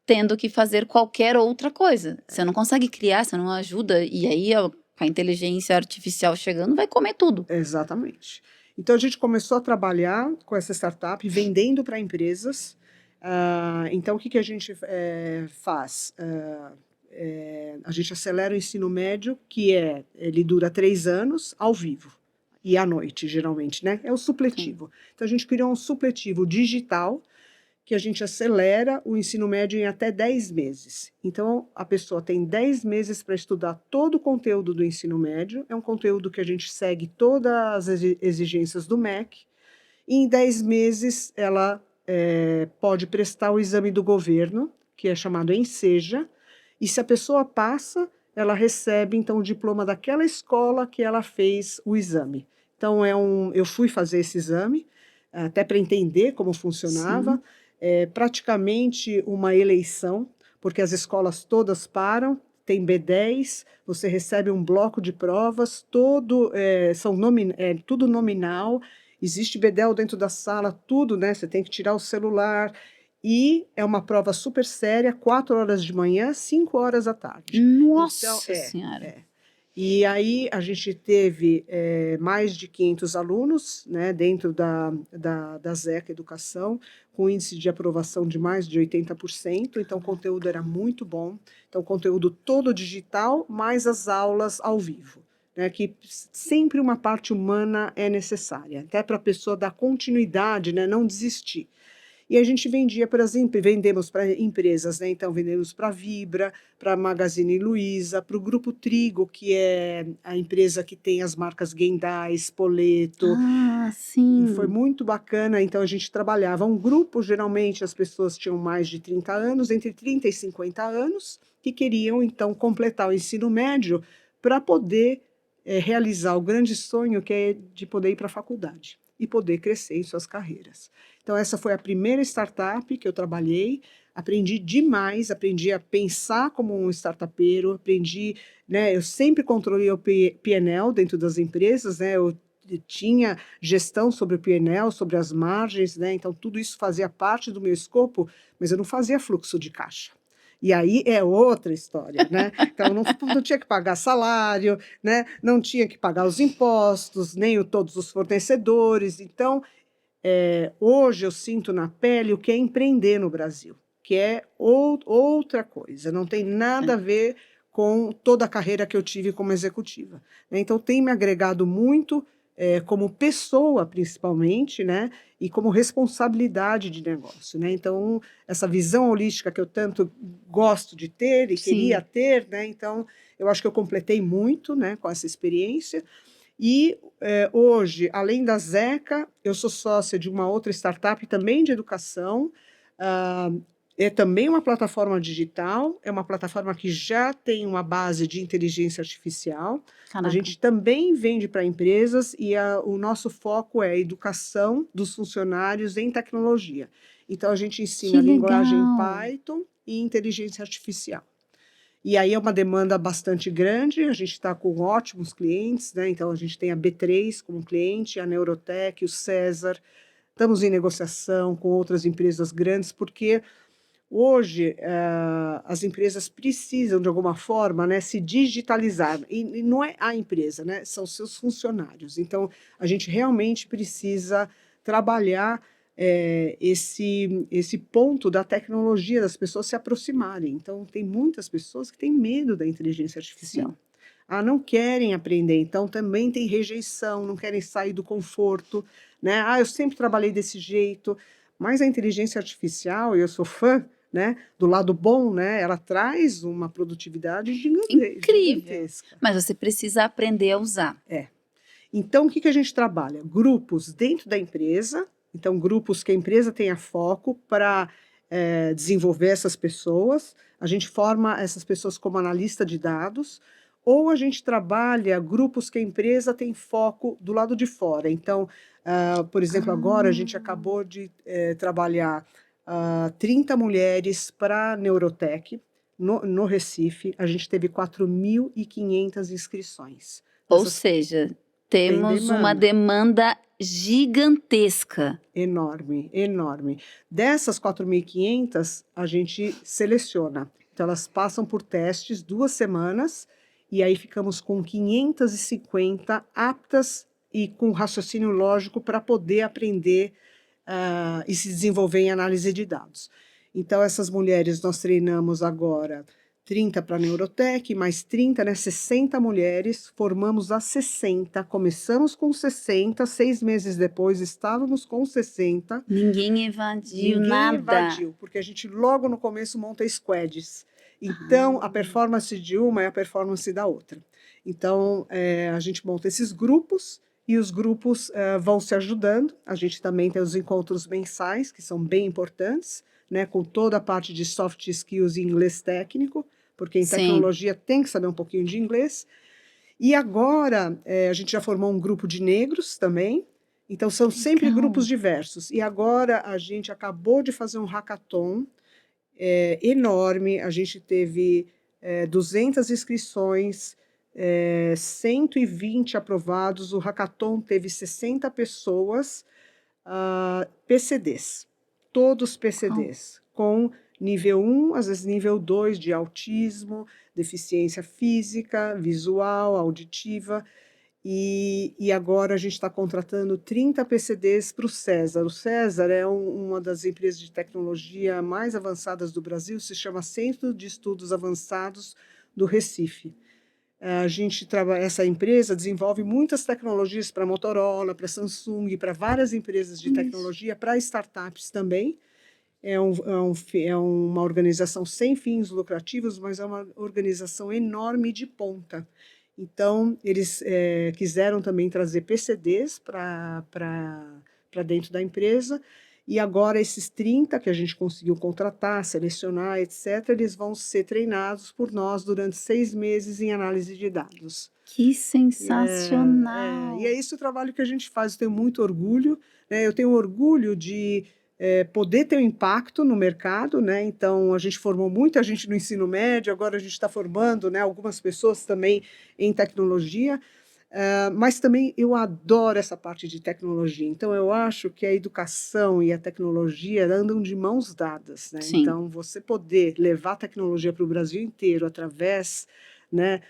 tendo que fazer qualquer outra coisa. Você não consegue criar, você não ajuda, e aí com a inteligência artificial chegando, vai comer tudo.
Exatamente. Então, a gente começou a trabalhar com essa startup, vendendo para empresas. Então, o que a gente faz? A gente acelera o ensino médio, que ele dura 3 anos, ao vivo, e à noite, geralmente, né? É o supletivo. Sim. Então, a gente criou um supletivo digital, que a gente acelera o ensino médio em até 10 meses. Então, a pessoa tem 10 meses para estudar todo o conteúdo do ensino médio. É um conteúdo que a gente segue todas as exigências do MEC. E em 10 meses, ela pode prestar o exame do governo, que é chamado Enseja. E se a pessoa passa, ela recebe, então, o diploma daquela escola que ela fez o exame. Então, eu fui fazer esse exame, até para entender como funcionava.
Sim.
É praticamente uma eleição, porque as escolas todas param, tem B10, você recebe um bloco de provas, tudo nominal, existe bedel dentro da sala, tudo, né? Você tem que tirar o celular, e é uma prova super séria, 4 horas de manhã, 5 horas à tarde. Então,
Nossa Senhora.
E aí a gente teve mais de 500 alunos, né, dentro da ZECA Educação, com índice de aprovação de mais de 80%, então o conteúdo era muito bom. Então, conteúdo todo digital, mais as aulas ao vivo, né, que sempre uma parte humana é necessária, até para a pessoa dar continuidade, né, não desistir. E a gente vendemos para empresas, né? Então vendemos para a Vibra, para a Magazine Luiza, para o Grupo Trigo, que é a empresa que tem as marcas Gendai, Spoleto,
Ah,
e foi
sim.
muito bacana. Então a gente trabalhava um grupo, geralmente as pessoas tinham mais de 30 anos, entre 30 e 50 anos, que queriam então completar o ensino médio para poder realizar o grande sonho que é de poder ir para a faculdade e poder crescer em suas carreiras. Então, essa foi a primeira startup que eu trabalhei. Aprendi demais, aprendi a pensar como um startupeiro, aprendi, né? Eu sempre controlei o P&L dentro das empresas, né? Eu tinha gestão sobre o P&L, sobre as margens, né? Então, tudo isso fazia parte do meu escopo, mas eu não fazia fluxo de caixa. E aí é outra história, né? Então, não tinha que pagar salário, né? Não tinha que pagar os impostos, nem todos os fornecedores. Então, hoje eu sinto na pele o que é empreender no Brasil, que é outra coisa, não tem nada a ver com toda a carreira que eu tive como executiva, né? Então, tem me agregado muito, como pessoa, principalmente, né? E como responsabilidade de negócio, né? Então, essa visão holística que eu tanto gosto de ter e queria
Sim.
ter, né? Então, eu acho que eu completei muito, né, com essa experiência. E hoje, além da Zeca, eu sou sócia de uma outra startup também de educação. ah, É também uma plataforma digital, é uma plataforma que já tem uma base de inteligência artificial. A
Caraca.
gente também vende para empresas e o nosso foco é a educação dos funcionários em tecnologia. Então, a gente ensina
Que
linguagem
legal.
Python e inteligência artificial. E aí é uma demanda bastante grande, a gente está com ótimos clientes, né? Então a gente tem a B3 como cliente, a Neurotech, o César. Estamos em negociação com outras empresas grandes, porque hoje as empresas precisam, de alguma forma, né, se digitalizar. E não é a empresa, né? São seus funcionários. Então, a gente realmente precisa trabalhar esse ponto da tecnologia, das pessoas se aproximarem. Então, tem muitas pessoas que têm medo da inteligência
Sim.
artificial. Não querem aprender, então também tem rejeição, não querem sair do conforto, né? Eu sempre trabalhei desse jeito, mas a inteligência artificial, e eu sou fã, né, do lado bom, né? Ela traz uma produtividade
Incrível.
gigantesca.
Mas você precisa aprender a usar.
Então, o que a gente trabalha? Grupos dentro da empresa, então grupos que a empresa tenha foco para desenvolver essas pessoas. A gente forma essas pessoas como analista de dados, ou a gente trabalha grupos que a empresa tem foco do lado de fora. Então, por exemplo, agora a gente
Ah,
acabou de trabalhar 30 mulheres para a Neurotech, no Recife. A gente teve 4.500 inscrições.
ou
Dessas
seja,
tem
temos uma
demanda
demanda gigantesca.
enorme, enorme. Dessas 4.500, a gente seleciona. Então, elas passam por testes 2 semanas, e aí ficamos com 550 aptas e com raciocínio lógico para poder aprender e se desenvolver em análise de dados. Então, essas mulheres nós treinamos agora 30 para a Neurotech, mais 30, né, 60 mulheres, formamos as 60, começamos com 60, 6 meses depois estávamos com 60,
Ninguém evadiu
ninguém
nada.
evadiu, porque a gente logo no começo monta squads. Então, a
Ah,
performance de uma é a performance da outra. Então, a gente monta esses grupos e os grupos vão se ajudando. A gente também tem os encontros mensais, que são bem importantes, né, com toda a parte de soft skills e inglês técnico, porque em
sim.
tecnologia tem que saber um pouquinho de inglês. E agora, a gente já formou um grupo de negros também, então são sempre
Legal.
grupos diversos. E agora a gente acabou de fazer um hackathon enorme, a gente teve 200 inscrições, 120 aprovados, o hackathon teve 60 pessoas, PCDs, todos
Uau.
PCDs, com nível 1, às vezes nível 2 de autismo, deficiência física, visual, auditiva, e agora a gente está contratando 30 PCDs para o César. O César é uma das empresas de tecnologia mais avançadas do Brasil, se chama Centro de Estudos Avançados do Recife. Essa empresa desenvolve muitas tecnologias para Motorola, para Samsung, para várias empresas de
Isso.
tecnologia, para startups também. É uma organização sem fins lucrativos, mas é uma organização enorme de ponta. Então, eles quiseram também trazer PCDs para dentro da empresa, e agora esses 30 que a gente conseguiu contratar, selecionar, etc., eles vão ser treinados por nós durante 6 meses em análise de dados.
Que
E
sensacional!
é esse o trabalho que a gente faz, eu tenho muito orgulho, né? Eu tenho orgulho de poder ter um impacto no mercado, né? Então, a gente formou muita gente no ensino médio, agora a gente está formando, né, algumas pessoas também em tecnologia, mas também eu adoro essa parte de tecnologia, então eu acho que a educação e a tecnologia andam de mãos dadas, né?
Sim.
Então, você poder levar a tecnologia para o Brasil inteiro através, né,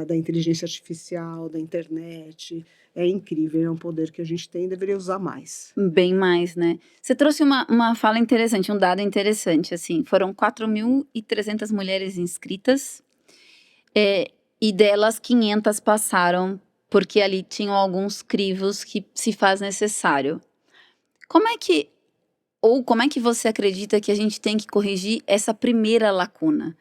da inteligência artificial, da internet, é incrível, é um poder que a gente tem e deveria usar mais.
Bem mais, né? Você trouxe uma fala interessante, um dado interessante, assim, foram 4.300 mulheres inscritas, e delas 500 passaram, porque ali tinham alguns crivos que se faz necessário. Como é que você acredita que a gente tem que corrigir essa primeira lacuna?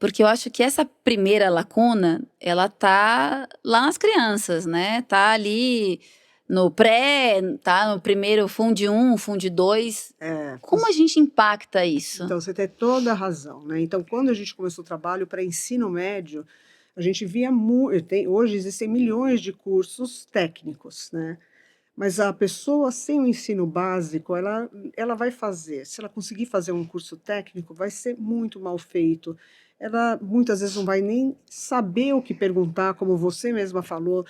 Porque eu acho que essa primeira lacuna, ela tá lá nas crianças, né? Tá ali no pré, tá no primeiro Funde 1, Funde 2. Como a gente impacta isso?
Então, você tem toda a razão, né? Então, quando a gente começou o trabalho para ensino médio, a gente via hoje existem milhões de cursos técnicos, né? Mas a pessoa sem o ensino básico, ela vai fazer, se ela conseguir fazer um curso técnico, vai ser muito mal feito. Ela muitas vezes não vai nem saber o que perguntar, como você mesma falou,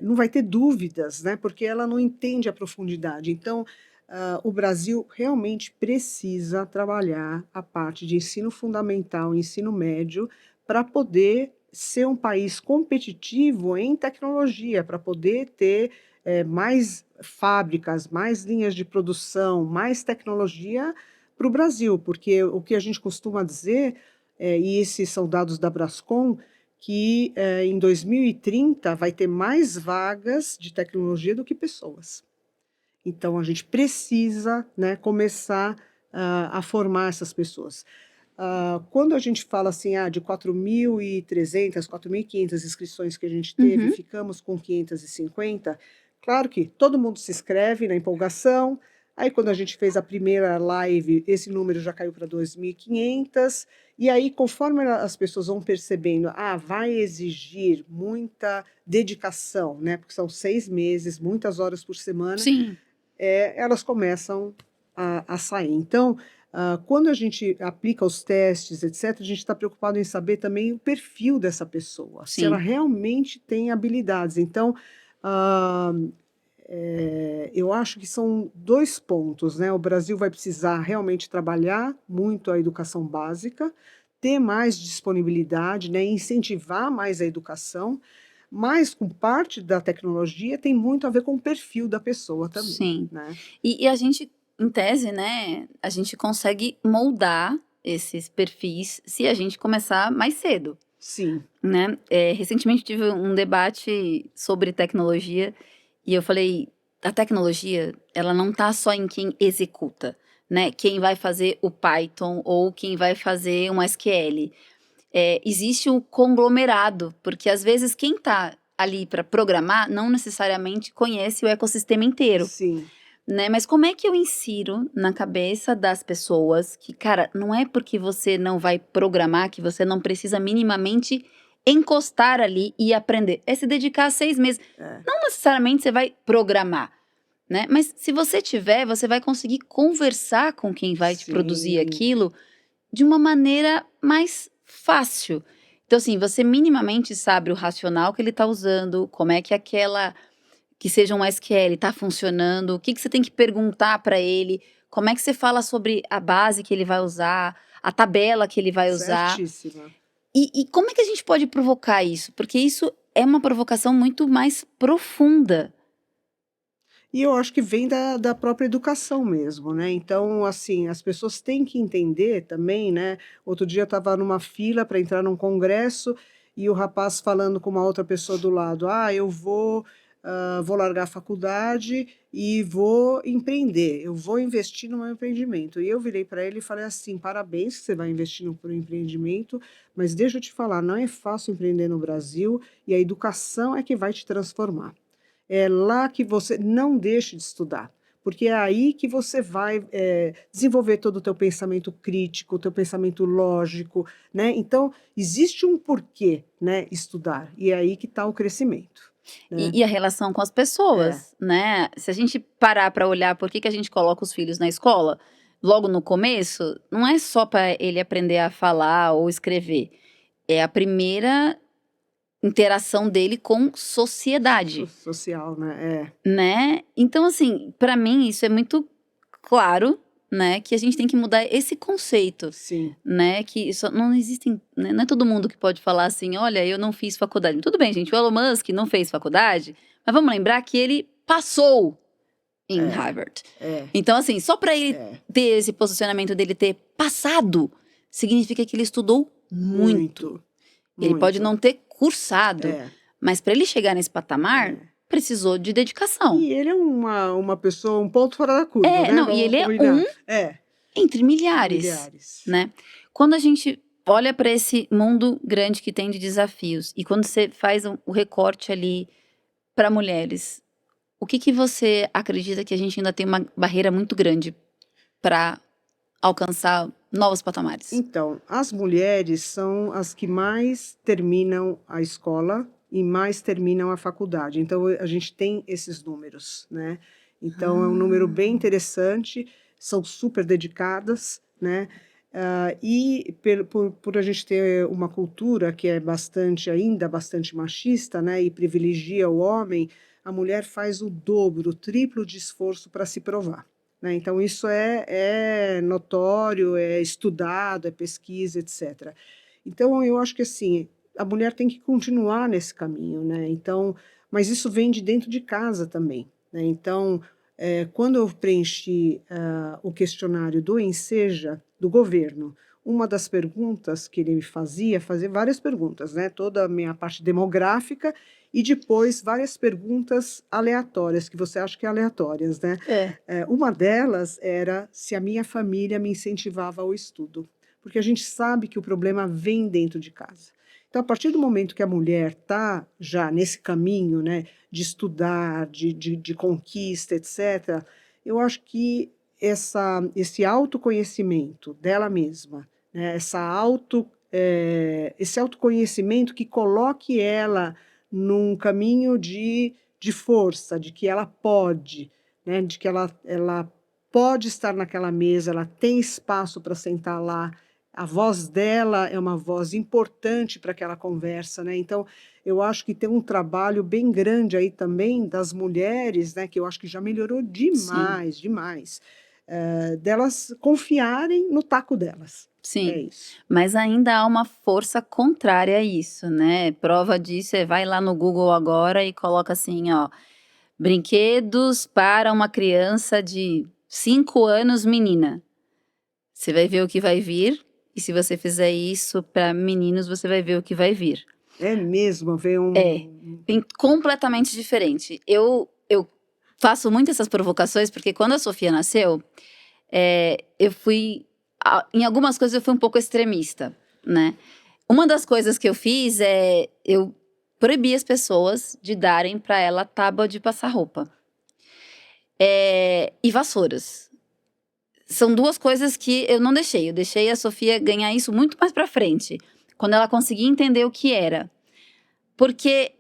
não vai ter dúvidas, né? Porque ela não entende a profundidade. Então, o Brasil realmente precisa trabalhar a parte de ensino fundamental e ensino médio para poder ser um país competitivo em tecnologia, para poder ter mais fábricas, mais linhas de produção, mais tecnologia para o Brasil, porque o que a gente costuma dizer, e esses são dados da Brascom, que em 2030 vai ter mais vagas de tecnologia do que pessoas. Então, a gente precisa, né, começar a formar essas pessoas. Quando a gente fala assim, de 4.300, 4.500 inscrições que a gente teve, ficamos com 550, claro que todo mundo se inscreve na empolgação, aí quando a gente fez a primeira live, esse número já caiu para 2.500, e aí conforme as pessoas vão percebendo, vai exigir muita dedicação, né, porque são 6 meses, muitas horas por semana,
Sim.
Elas começam a sair. Então, quando a gente aplica os testes, etc., a gente está preocupado em saber também o perfil dessa pessoa, se ela
Sim.
realmente tem habilidades. Então, eu acho que são 2 pontos, né? O Brasil vai precisar realmente trabalhar muito a educação básica, ter mais disponibilidade, né? Incentivar mais a educação, mas com parte da tecnologia tem muito a ver com o perfil da pessoa também,
Sim.
né?
E a gente, em tese, né, a gente consegue moldar esses perfis se a gente começar mais cedo,
Sim.
né? Recentemente tive um debate sobre tecnologia e eu falei, a tecnologia, ela não tá só em quem executa, né? Quem vai fazer o Python ou quem vai fazer um SQL. Existe um conglomerado, porque às vezes quem tá ali para programar não necessariamente conhece o ecossistema inteiro.
Sim.
Né? Mas como é que eu insiro na cabeça das pessoas que, cara, não é porque você não vai programar que você não precisa minimamente encostar ali e aprender. É se dedicar a 6 meses. Não necessariamente você vai programar, né? Mas se você tiver, você vai conseguir conversar com quem vai te produzir
Sim.
aquilo de uma maneira mais fácil. Então, assim, você minimamente sabe o racional que ele está usando, como é que aquela, que seja um SQL, está funcionando, o que você tem que perguntar para ele, como é que você fala sobre a base que ele vai usar, a tabela que ele vai usar.
Certíssima.
E como é que a gente pode provocar isso? Porque isso é uma provocação muito mais profunda.
E eu acho que vem da própria educação mesmo, né? Então, assim, as pessoas têm que entender também, né? Outro dia eu estava numa fila para entrar num congresso e o rapaz falando com uma outra pessoa do lado: ah, eu vou largar a faculdade e vou empreender, eu vou investir no meu empreendimento. E eu virei para ele e falei assim: parabéns que você vai investir no empreendimento, mas deixa eu te falar, não é fácil empreender no Brasil e a educação é que vai te transformar. É lá que você não deixe de estudar, porque é aí que você vai desenvolver todo o teu pensamento crítico, o teu pensamento lógico, né? Então, existe um porquê, né, estudar, e é aí que está o crescimento, né?
E a relação com as pessoas, né? Se a gente parar para olhar por que a gente coloca os filhos na escola, logo no começo, não é só para ele aprender a falar ou escrever. É a primeira interação dele com sociedade,
Social, né?
né? Então, assim, para mim isso é muito claro, né? Que a gente tem que mudar esse conceito,
Sim.
né? Que isso não existem, né, não é todo mundo que pode falar assim, olha, eu não fiz faculdade. Tudo bem, gente, o Elon Musk não fez faculdade, mas vamos lembrar que ele passou em Harvard. Então, assim, só para ele ter esse posicionamento dele ter passado, significa que ele estudou muito. Ele pode não ter cursado, mas para ele chegar nesse patamar, precisou de dedicação.
E ele é uma pessoa, um ponto fora da curva, né?
Não, e ele é um entre milhares,
milhares,
né? Quando a gente olha para esse mundo grande que tem de desafios e quando você faz o recorte ali para mulheres, o que você acredita que a gente ainda tem uma barreira muito grande para alcançar novos patamares?
Então, as mulheres são as que mais terminam a escola e mais terminam a faculdade. Então, a gente tem esses números, né? Então, é um número bem interessante, são super dedicadas, né? E por a gente ter uma cultura que é ainda bastante machista, né? E privilegia o homem, a mulher faz o dobro, o triplo de esforço para se provar, né? Então, isso é notório, é estudado, é pesquisa, etc. Então, eu acho que assim, a mulher tem que continuar nesse caminho, né? Então, mas isso vem de dentro de casa também, né? Então, quando eu preenchi o questionário do Enseja, do governo, uma das perguntas que ele me fazia várias perguntas, né? Toda a minha parte demográfica e depois várias perguntas aleatórias, que você acha que é aleatórias, né? Uma delas era se a minha família me incentivava ao estudo, porque a gente sabe que o problema vem dentro de casa. Então, a partir do momento que a mulher está já nesse caminho, né, de estudar, de conquista, etc., eu acho que esse autoconhecimento dela mesma, né, esse autoconhecimento que coloque ela num caminho de força, de que ela pode, né, de que ela pode estar naquela mesa, ela tem espaço para sentar lá, a voz dela é uma voz importante para aquela conversa, né? Então, eu acho que tem um trabalho bem grande aí também das mulheres, né? Que eu acho que já melhorou demais, demais, delas confiarem no taco delas.
Sim,
É isso.
mas ainda há uma força contrária a isso, né? Prova disso vai lá no Google agora e coloca assim, ó, brinquedos para uma criança de 5 anos menina. Você vai ver o que vai vir, e se você fizer isso para meninos, você vai ver o que vai vir.
É mesmo, ver
Bem completamente diferente. Eu faço muito essas provocações, porque quando a Sofia nasceu, eu fui... Em algumas coisas eu fui um pouco extremista, né? Uma das coisas que eu fiz eu proibi as pessoas de darem para ela tábua de passar roupa. E vassouras. São duas coisas que eu não deixei. Eu deixei a Sofia ganhar isso muito mais pra frente. Quando ela conseguir entender o que era. Porque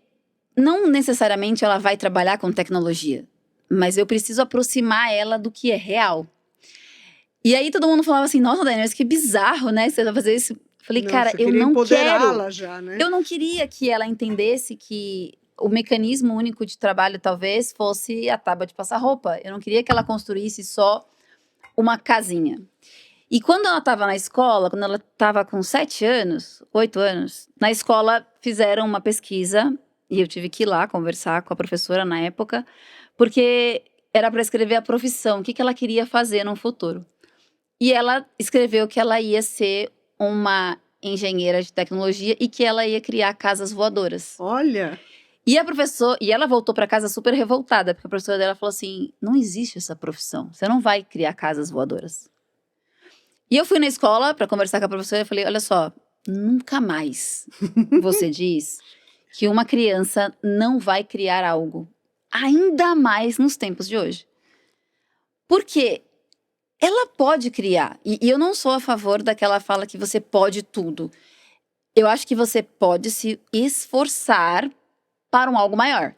não necessariamente ela vai trabalhar com tecnologia, mas eu preciso aproximar ela do que é real. E aí todo mundo falava assim, nossa, Dani, mas que bizarro, né? Você vai fazer isso. Eu falei,
Não,
cara,
você
eu
queria
não quero.
empoderá-la já, né?
Eu não queria que ela entendesse que o mecanismo único de trabalho talvez fosse a tábua de passar roupa. Eu não queria que ela construísse só uma casinha. E quando ela estava na escola, quando ela estava com 7 anos, 8 anos, na escola fizeram uma pesquisa e eu tive que ir lá conversar com a professora na época, porque era para escrever a profissão, o que ela queria fazer no futuro. E ela escreveu que ela ia ser uma engenheira de tecnologia e que ela ia criar casas voadoras.
Olha,
E ela voltou para casa super revoltada, porque a professora dela falou assim: não existe essa profissão, você não vai criar casas voadoras. E eu fui na escola para conversar com a professora e falei: olha só, nunca mais você diz que uma criança não vai criar algo, ainda mais nos tempos de hoje. Porque ela pode criar. E eu não sou a favor daquela fala que você pode tudo. Eu acho que você pode se esforçar para um algo maior,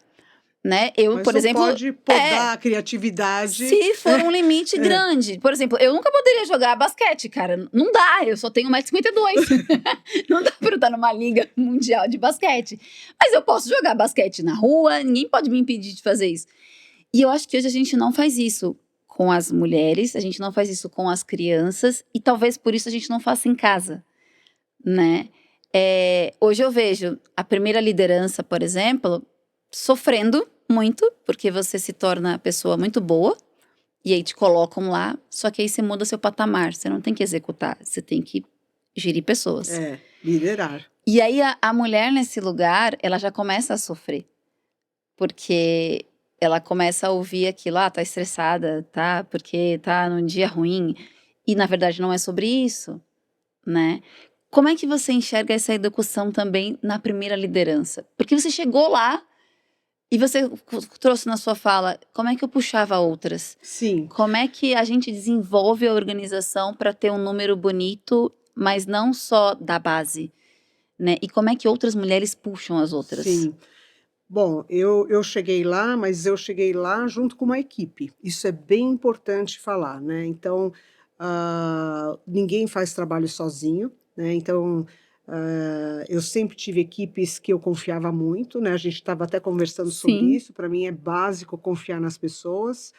né? Eu,
mas
por
não
exemplo,
pode podar a criatividade.
se for um limite grande. Por exemplo, eu nunca poderia jogar basquete, cara. Não dá, eu só tenho 1,52 m. Não dá pra eu estar numa liga mundial de basquete. Mas eu posso jogar basquete na rua, ninguém pode me impedir de fazer isso. E eu acho que hoje a gente não faz isso com as mulheres, a gente não faz isso com as crianças, e talvez por isso a gente não faça em casa, né? Hoje eu vejo a primeira liderança, por exemplo, sofrendo muito, porque você se torna a pessoa muito boa, e aí te colocam lá, só que aí você muda seu patamar, você não tem que executar, você tem que gerir pessoas.
Liderar.
E aí a mulher nesse lugar, ela já começa a sofrer, porque ela começa a ouvir aquilo, tá estressada, tá, porque tá num dia ruim, e na verdade não é sobre isso, né? Como é que você enxerga essa educação também na primeira liderança? Porque você chegou lá e você trouxe na sua fala, como é que eu puxava outras?
Sim.
Como é que a gente desenvolve a organização para ter um número bonito, mas não só da base, né? E como é que outras mulheres puxam as outras?
Sim. Bom, eu cheguei lá, mas eu cheguei lá junto com uma equipe. Isso é bem importante falar, né? Então, ninguém faz trabalho sozinho, né? Então, eu sempre tive equipes que eu confiava muito, né? A gente estava até conversando sobre
Sim.
isso. Para mim é básico confiar nas pessoas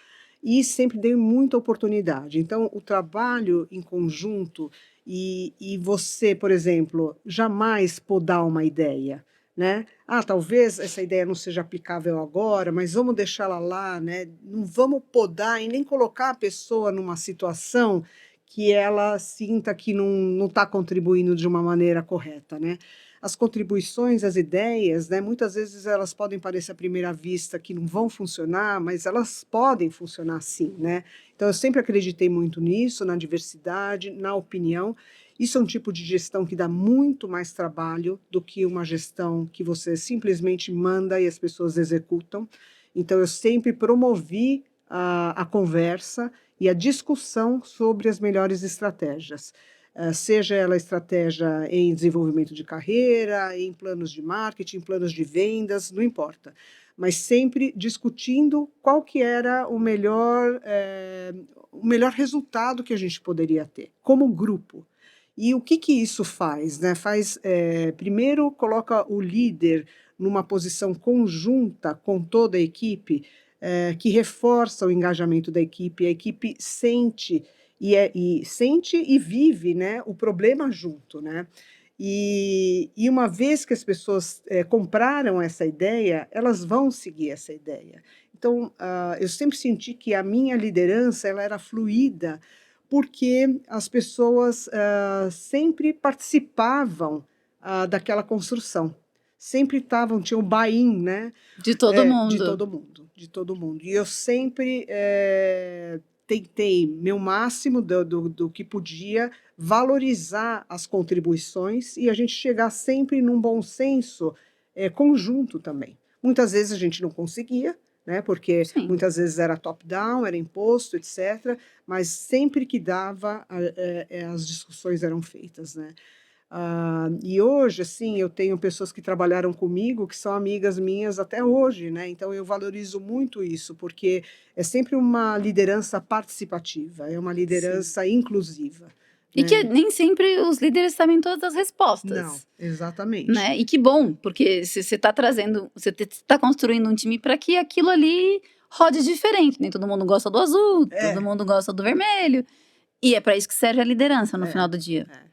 e sempre dei muita oportunidade. Então, o trabalho em conjunto e você, por exemplo, jamais podar uma ideia, né? Talvez essa ideia não seja aplicável agora, mas vamos deixá-la lá, né? Não vamos podar e nem colocar a pessoa numa situação que ela sinta que não está contribuindo de uma maneira correta, né? As contribuições, as ideias, né? Muitas vezes elas podem parecer à primeira vista que não vão funcionar, mas elas podem funcionar sim, né? Então eu sempre acreditei muito nisso, na diversidade, na opinião. Isso é um tipo de gestão que dá muito mais trabalho do que uma gestão que você simplesmente manda e as pessoas executam. Então, eu sempre promovi a conversa e a discussão sobre as melhores estratégias. Seja ela estratégia em desenvolvimento de carreira, em planos de marketing, planos de vendas, não importa. Mas sempre discutindo qual que era o melhor resultado que a gente poderia ter, como grupo. E o que isso faz, né? Primeiro, coloca o líder numa posição conjunta com toda a equipe, que reforça o engajamento da equipe. A equipe sente sente e vive, né, o problema junto, né? E uma vez que as pessoas compraram essa ideia, elas vão seguir essa ideia. Então, eu sempre senti que a minha liderança ela era fluida, porque as pessoas sempre participavam daquela construção, sempre tinham o buy-in, né?
De todo mundo.
De todo mundo. E eu sempre tentei, meu máximo do que podia, valorizar as contribuições e a gente chegar sempre num bom senso conjunto também. Muitas vezes a gente não conseguia, né? Porque
Sim.
muitas vezes era top-down, era imposto, etc. Mas sempre que dava, as discussões eram feitas, né? E hoje, assim, eu tenho pessoas que trabalharam comigo que são amigas minhas até hoje, né? Então eu valorizo muito isso, porque é sempre uma liderança participativa, é uma
Sim.
liderança inclusiva,
E que
né?
nem sempre os líderes sabem todas as
Não,
respostas,
exatamente.
né? E que bom, porque você está trazendo, você está construindo um time para que aquilo ali rode diferente. Nem todo mundo gosta do azul, todo
É,
mundo gosta do vermelho. E é para isso que serve a liderança no final
é,
do dia.
é.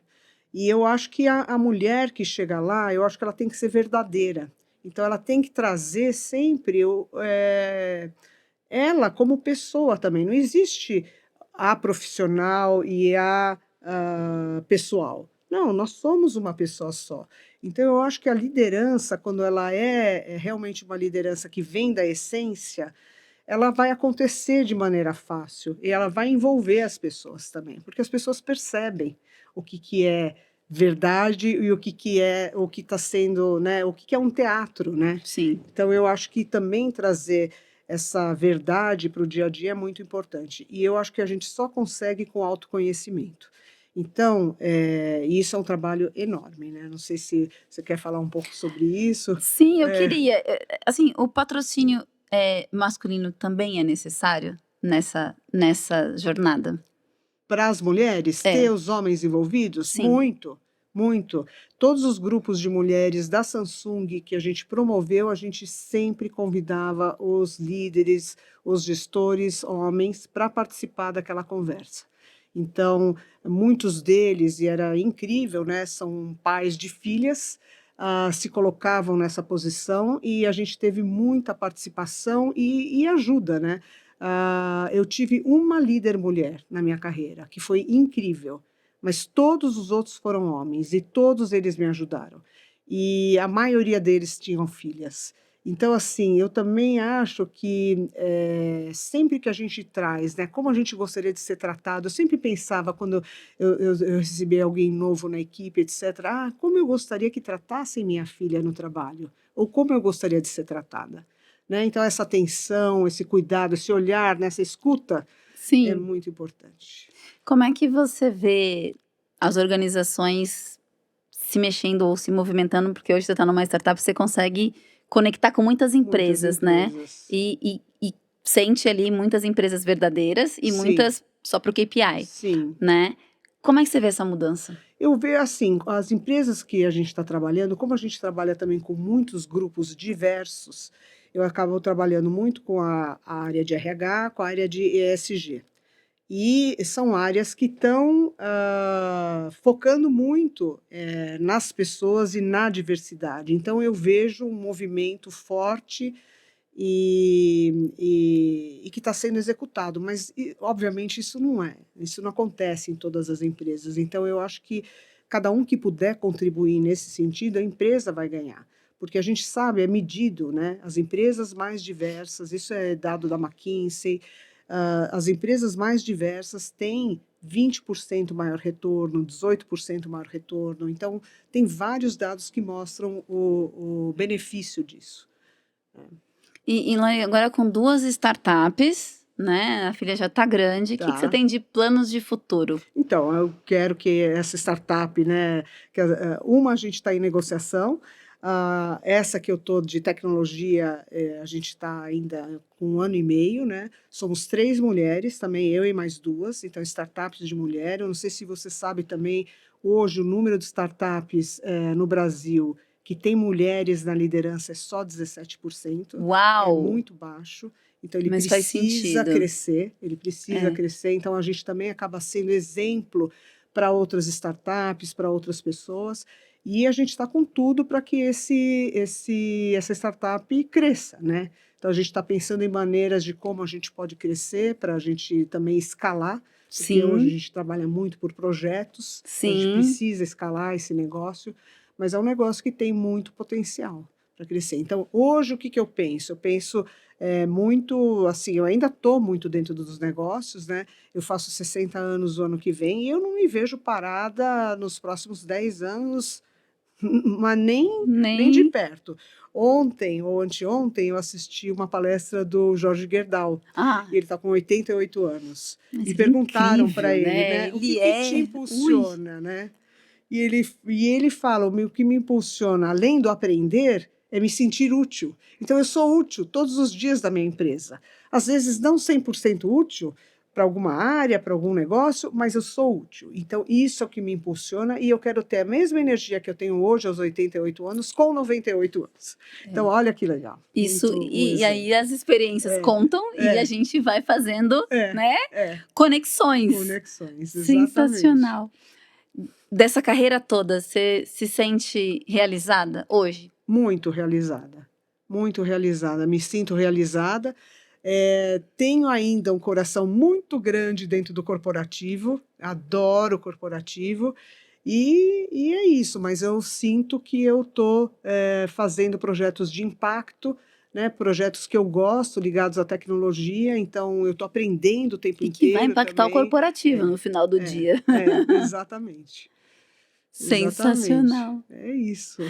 E eu acho que a mulher que chega lá, eu acho que ela tem que ser verdadeira. Então ela tem que trazer sempre ela como pessoa também. Não existe a profissional e a pessoal. Não, nós somos uma pessoa só. Então eu acho que a liderança, quando ela é realmente uma liderança que vem da essência, ela vai acontecer de maneira fácil e ela vai envolver as pessoas também, porque as pessoas percebem o que é verdade e o que é o que está sendo, né, o que é um teatro, né?
Sim.
Então eu acho que também trazer essa verdade para o dia a dia é muito importante. E eu acho que a gente só consegue com autoconhecimento. Então, isso é um trabalho enorme, né? Não sei se você quer falar um pouco sobre isso.
Sim, eu
É,
queria. Assim, o patrocínio masculino também é necessário nessa jornada?
Para as mulheres, ter
É,
os homens envolvidos?
sim.
Muito, muito. Todos os grupos de mulheres da Samsung que a gente promoveu, a gente sempre convidava os líderes, os gestores homens para participar daquela conversa. Então, muitos deles, e era incrível, né, são pais de filhas, se colocavam nessa posição e a gente teve muita participação e ajuda, né? Eu tive uma líder mulher na minha carreira, que foi incrível, mas todos os outros foram homens e todos eles me ajudaram. E a maioria deles tinham filhas. Então, assim, eu também acho que sempre que a gente traz, né, como a gente gostaria de ser tratado, eu sempre pensava quando eu recebi alguém novo na equipe, etc., como eu gostaria que tratassem minha filha no trabalho, ou como eu gostaria de ser tratada. Né? Então, essa atenção, esse cuidado, esse olhar, né, essa escuta é
Sim.
muito importante.
Como é que você vê as organizações se mexendo ou se movimentando? Porque hoje você está numa startup, você consegue conectar com muitas
Muitas
empresas, né?
empresas.
E sente ali muitas empresas verdadeiras e
Sim,
muitas só para o KPI,
sim.
né? Como é que você vê essa mudança?
Eu vejo assim, as empresas que a gente está trabalhando, como a gente trabalha também com muitos grupos diversos, eu acabo trabalhando muito com a área de RH, com a área de ESG. E são áreas que estão focando muito nas pessoas e na diversidade. Então, eu vejo um movimento forte e que está sendo executado, mas obviamente isso não acontece em todas as empresas. Então, eu acho que cada um que puder contribuir nesse sentido, a empresa vai ganhar. Porque a gente sabe, é medido, né? As empresas mais diversas, isso é dado da McKinsey, as empresas mais diversas têm 20% maior retorno, 18% maior retorno. Então, tem vários dados que mostram o benefício disso.
E lá agora com 2 startups, né, a filha já está grande, o que você
Tá?
tem de planos de futuro?
Então, eu quero que essa startup, né, uma a gente está em negociação, essa que eu estou de tecnologia, a gente está ainda com 1 ano e meio, né? Somos 3 mulheres, também eu e mais 2, então startups de mulher. Eu não sei se você sabe também, hoje o número de startups no Brasil que tem mulheres na liderança é só 17%, é
Uau!
muito baixo. Então ele
Mas faz
precisa
sentido.
crescer, ele precisa
É.
crescer. Então a gente também acaba sendo exemplo para outras startups, para outras pessoas. E a gente está com tudo para que essa startup cresça, né? Então a gente está pensando em maneiras de como a gente pode crescer para a gente também escalar, porque hoje a
Sim,
gente trabalha muito por projetos, então a gente
sim.
precisa escalar esse negócio, mas é um negócio que tem muito potencial para crescer. Então hoje o que eu penso? Eu penso muito assim, eu ainda estou muito dentro dos negócios, né? Eu faço 60 anos o ano que vem e eu não me vejo parada nos próximos 10 anos, mas nem de
Nem
perto. Ontem ou anteontem eu assisti uma palestra do Jorge Gerdau, e
ah,
ele está com 88 anos.
mas
E
ele é
perguntaram para
incrível,
ele,
né,
né, o
ele
que te
ui.
impulsiona, né? E ele fala: o que me impulsiona, além do aprender, é me sentir útil. Então, eu sou útil todos os dias da minha empresa. Às vezes, não 100% útil para alguma área, para algum negócio, mas eu sou útil. Então, isso é o que me impulsiona e eu quero ter a mesma energia que eu tenho hoje, aos 88 anos, com 98 anos. Então, olha que legal.
Isso,
Muito um
e aí
exemplo.
as experiências contam e a gente vai fazendo, né, conexões.
Conexões, exatamente.
Sensacional. Dessa carreira toda, você se sente realizada hoje?
Muito realizada, me sinto realizada. Tenho ainda um coração muito grande dentro do corporativo, adoro o corporativo, e é isso, mas eu sinto que eu estou fazendo projetos de impacto, né, projetos que eu gosto, ligados à tecnologia, então eu estou aprendendo o tempo
E que
inteiro
vai impactar o
também.
corporativo no final do dia.
Exatamente.
Sensacional.
É isso.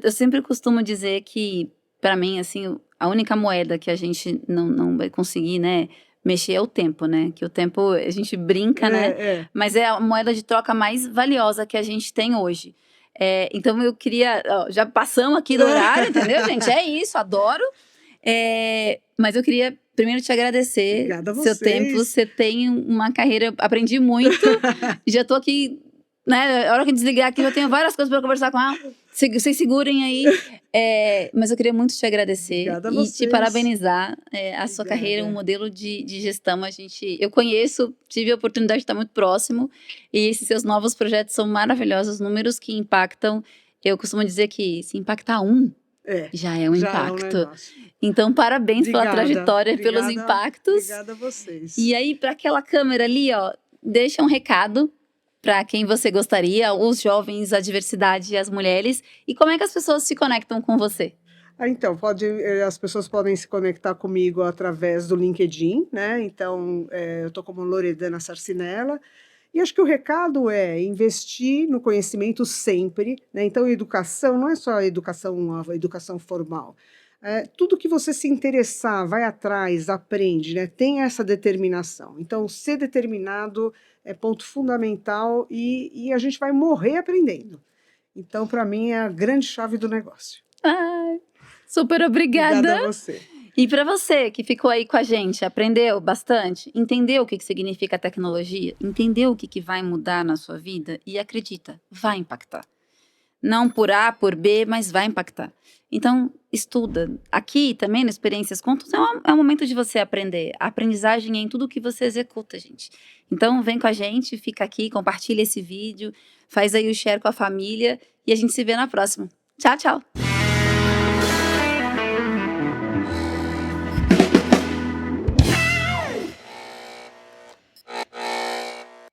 Eu sempre costumo dizer que, para mim, assim, a única moeda que a gente não vai conseguir, né, mexer é o tempo, né? Que o tempo a gente brinca, né? Mas é a moeda de troca mais valiosa que a gente tem hoje. Então eu queria, já passamos aqui do horário, entendeu, gente? É isso, adoro. Mas eu queria primeiro te agradecer.
Obrigada a
seu tempo.
vocês.
Você tem uma carreira, aprendi muito. Já tô aqui, né? A hora que desligar aqui, já tenho várias coisas para conversar com ela. Vocês segurem aí. Mas eu queria muito te agradecer.
Obrigada a
e te
vocês.
parabenizar. A sua carreira, um modelo de gestão. Eu conheço, tive a oportunidade de estar muito próximo. E esses seus novos projetos são maravilhosos. Números que impactam. Eu costumo dizer que se impactar já é um impacto.
negócio.
Então, parabéns pela trajetória, pelos impactos.
Obrigada a vocês.
E aí, para aquela câmera ali, deixa um recado para quem você gostaria, os jovens, a diversidade e as mulheres. E como é que as pessoas se conectam com você?
Então, as pessoas podem se conectar comigo através do LinkedIn, né? Então, eu estou como Loredana Sarcinella. E acho que o recado é investir no conhecimento sempre, né? Então, educação não é só a educação formal. Tudo que você se interessar, vai atrás, aprende, né? Tem essa determinação. Então, ser determinado é ponto fundamental e a gente vai morrer aprendendo. Então, para mim, é a grande chave do negócio.
Super obrigada.
Obrigada a você.
E para você que ficou aí com a gente, aprendeu bastante, entendeu o que significa tecnologia, entendeu o que vai mudar na sua vida e acredita, vai impactar. Não por A, por B, mas vai impactar. Então, estuda. Aqui também, no Experiências Contam, é um momento de você aprender. A aprendizagem é em tudo que você executa, gente. Então, vem com a gente, fica aqui, compartilha esse vídeo, faz aí o share com a família e a gente se vê na próxima. Tchau, tchau!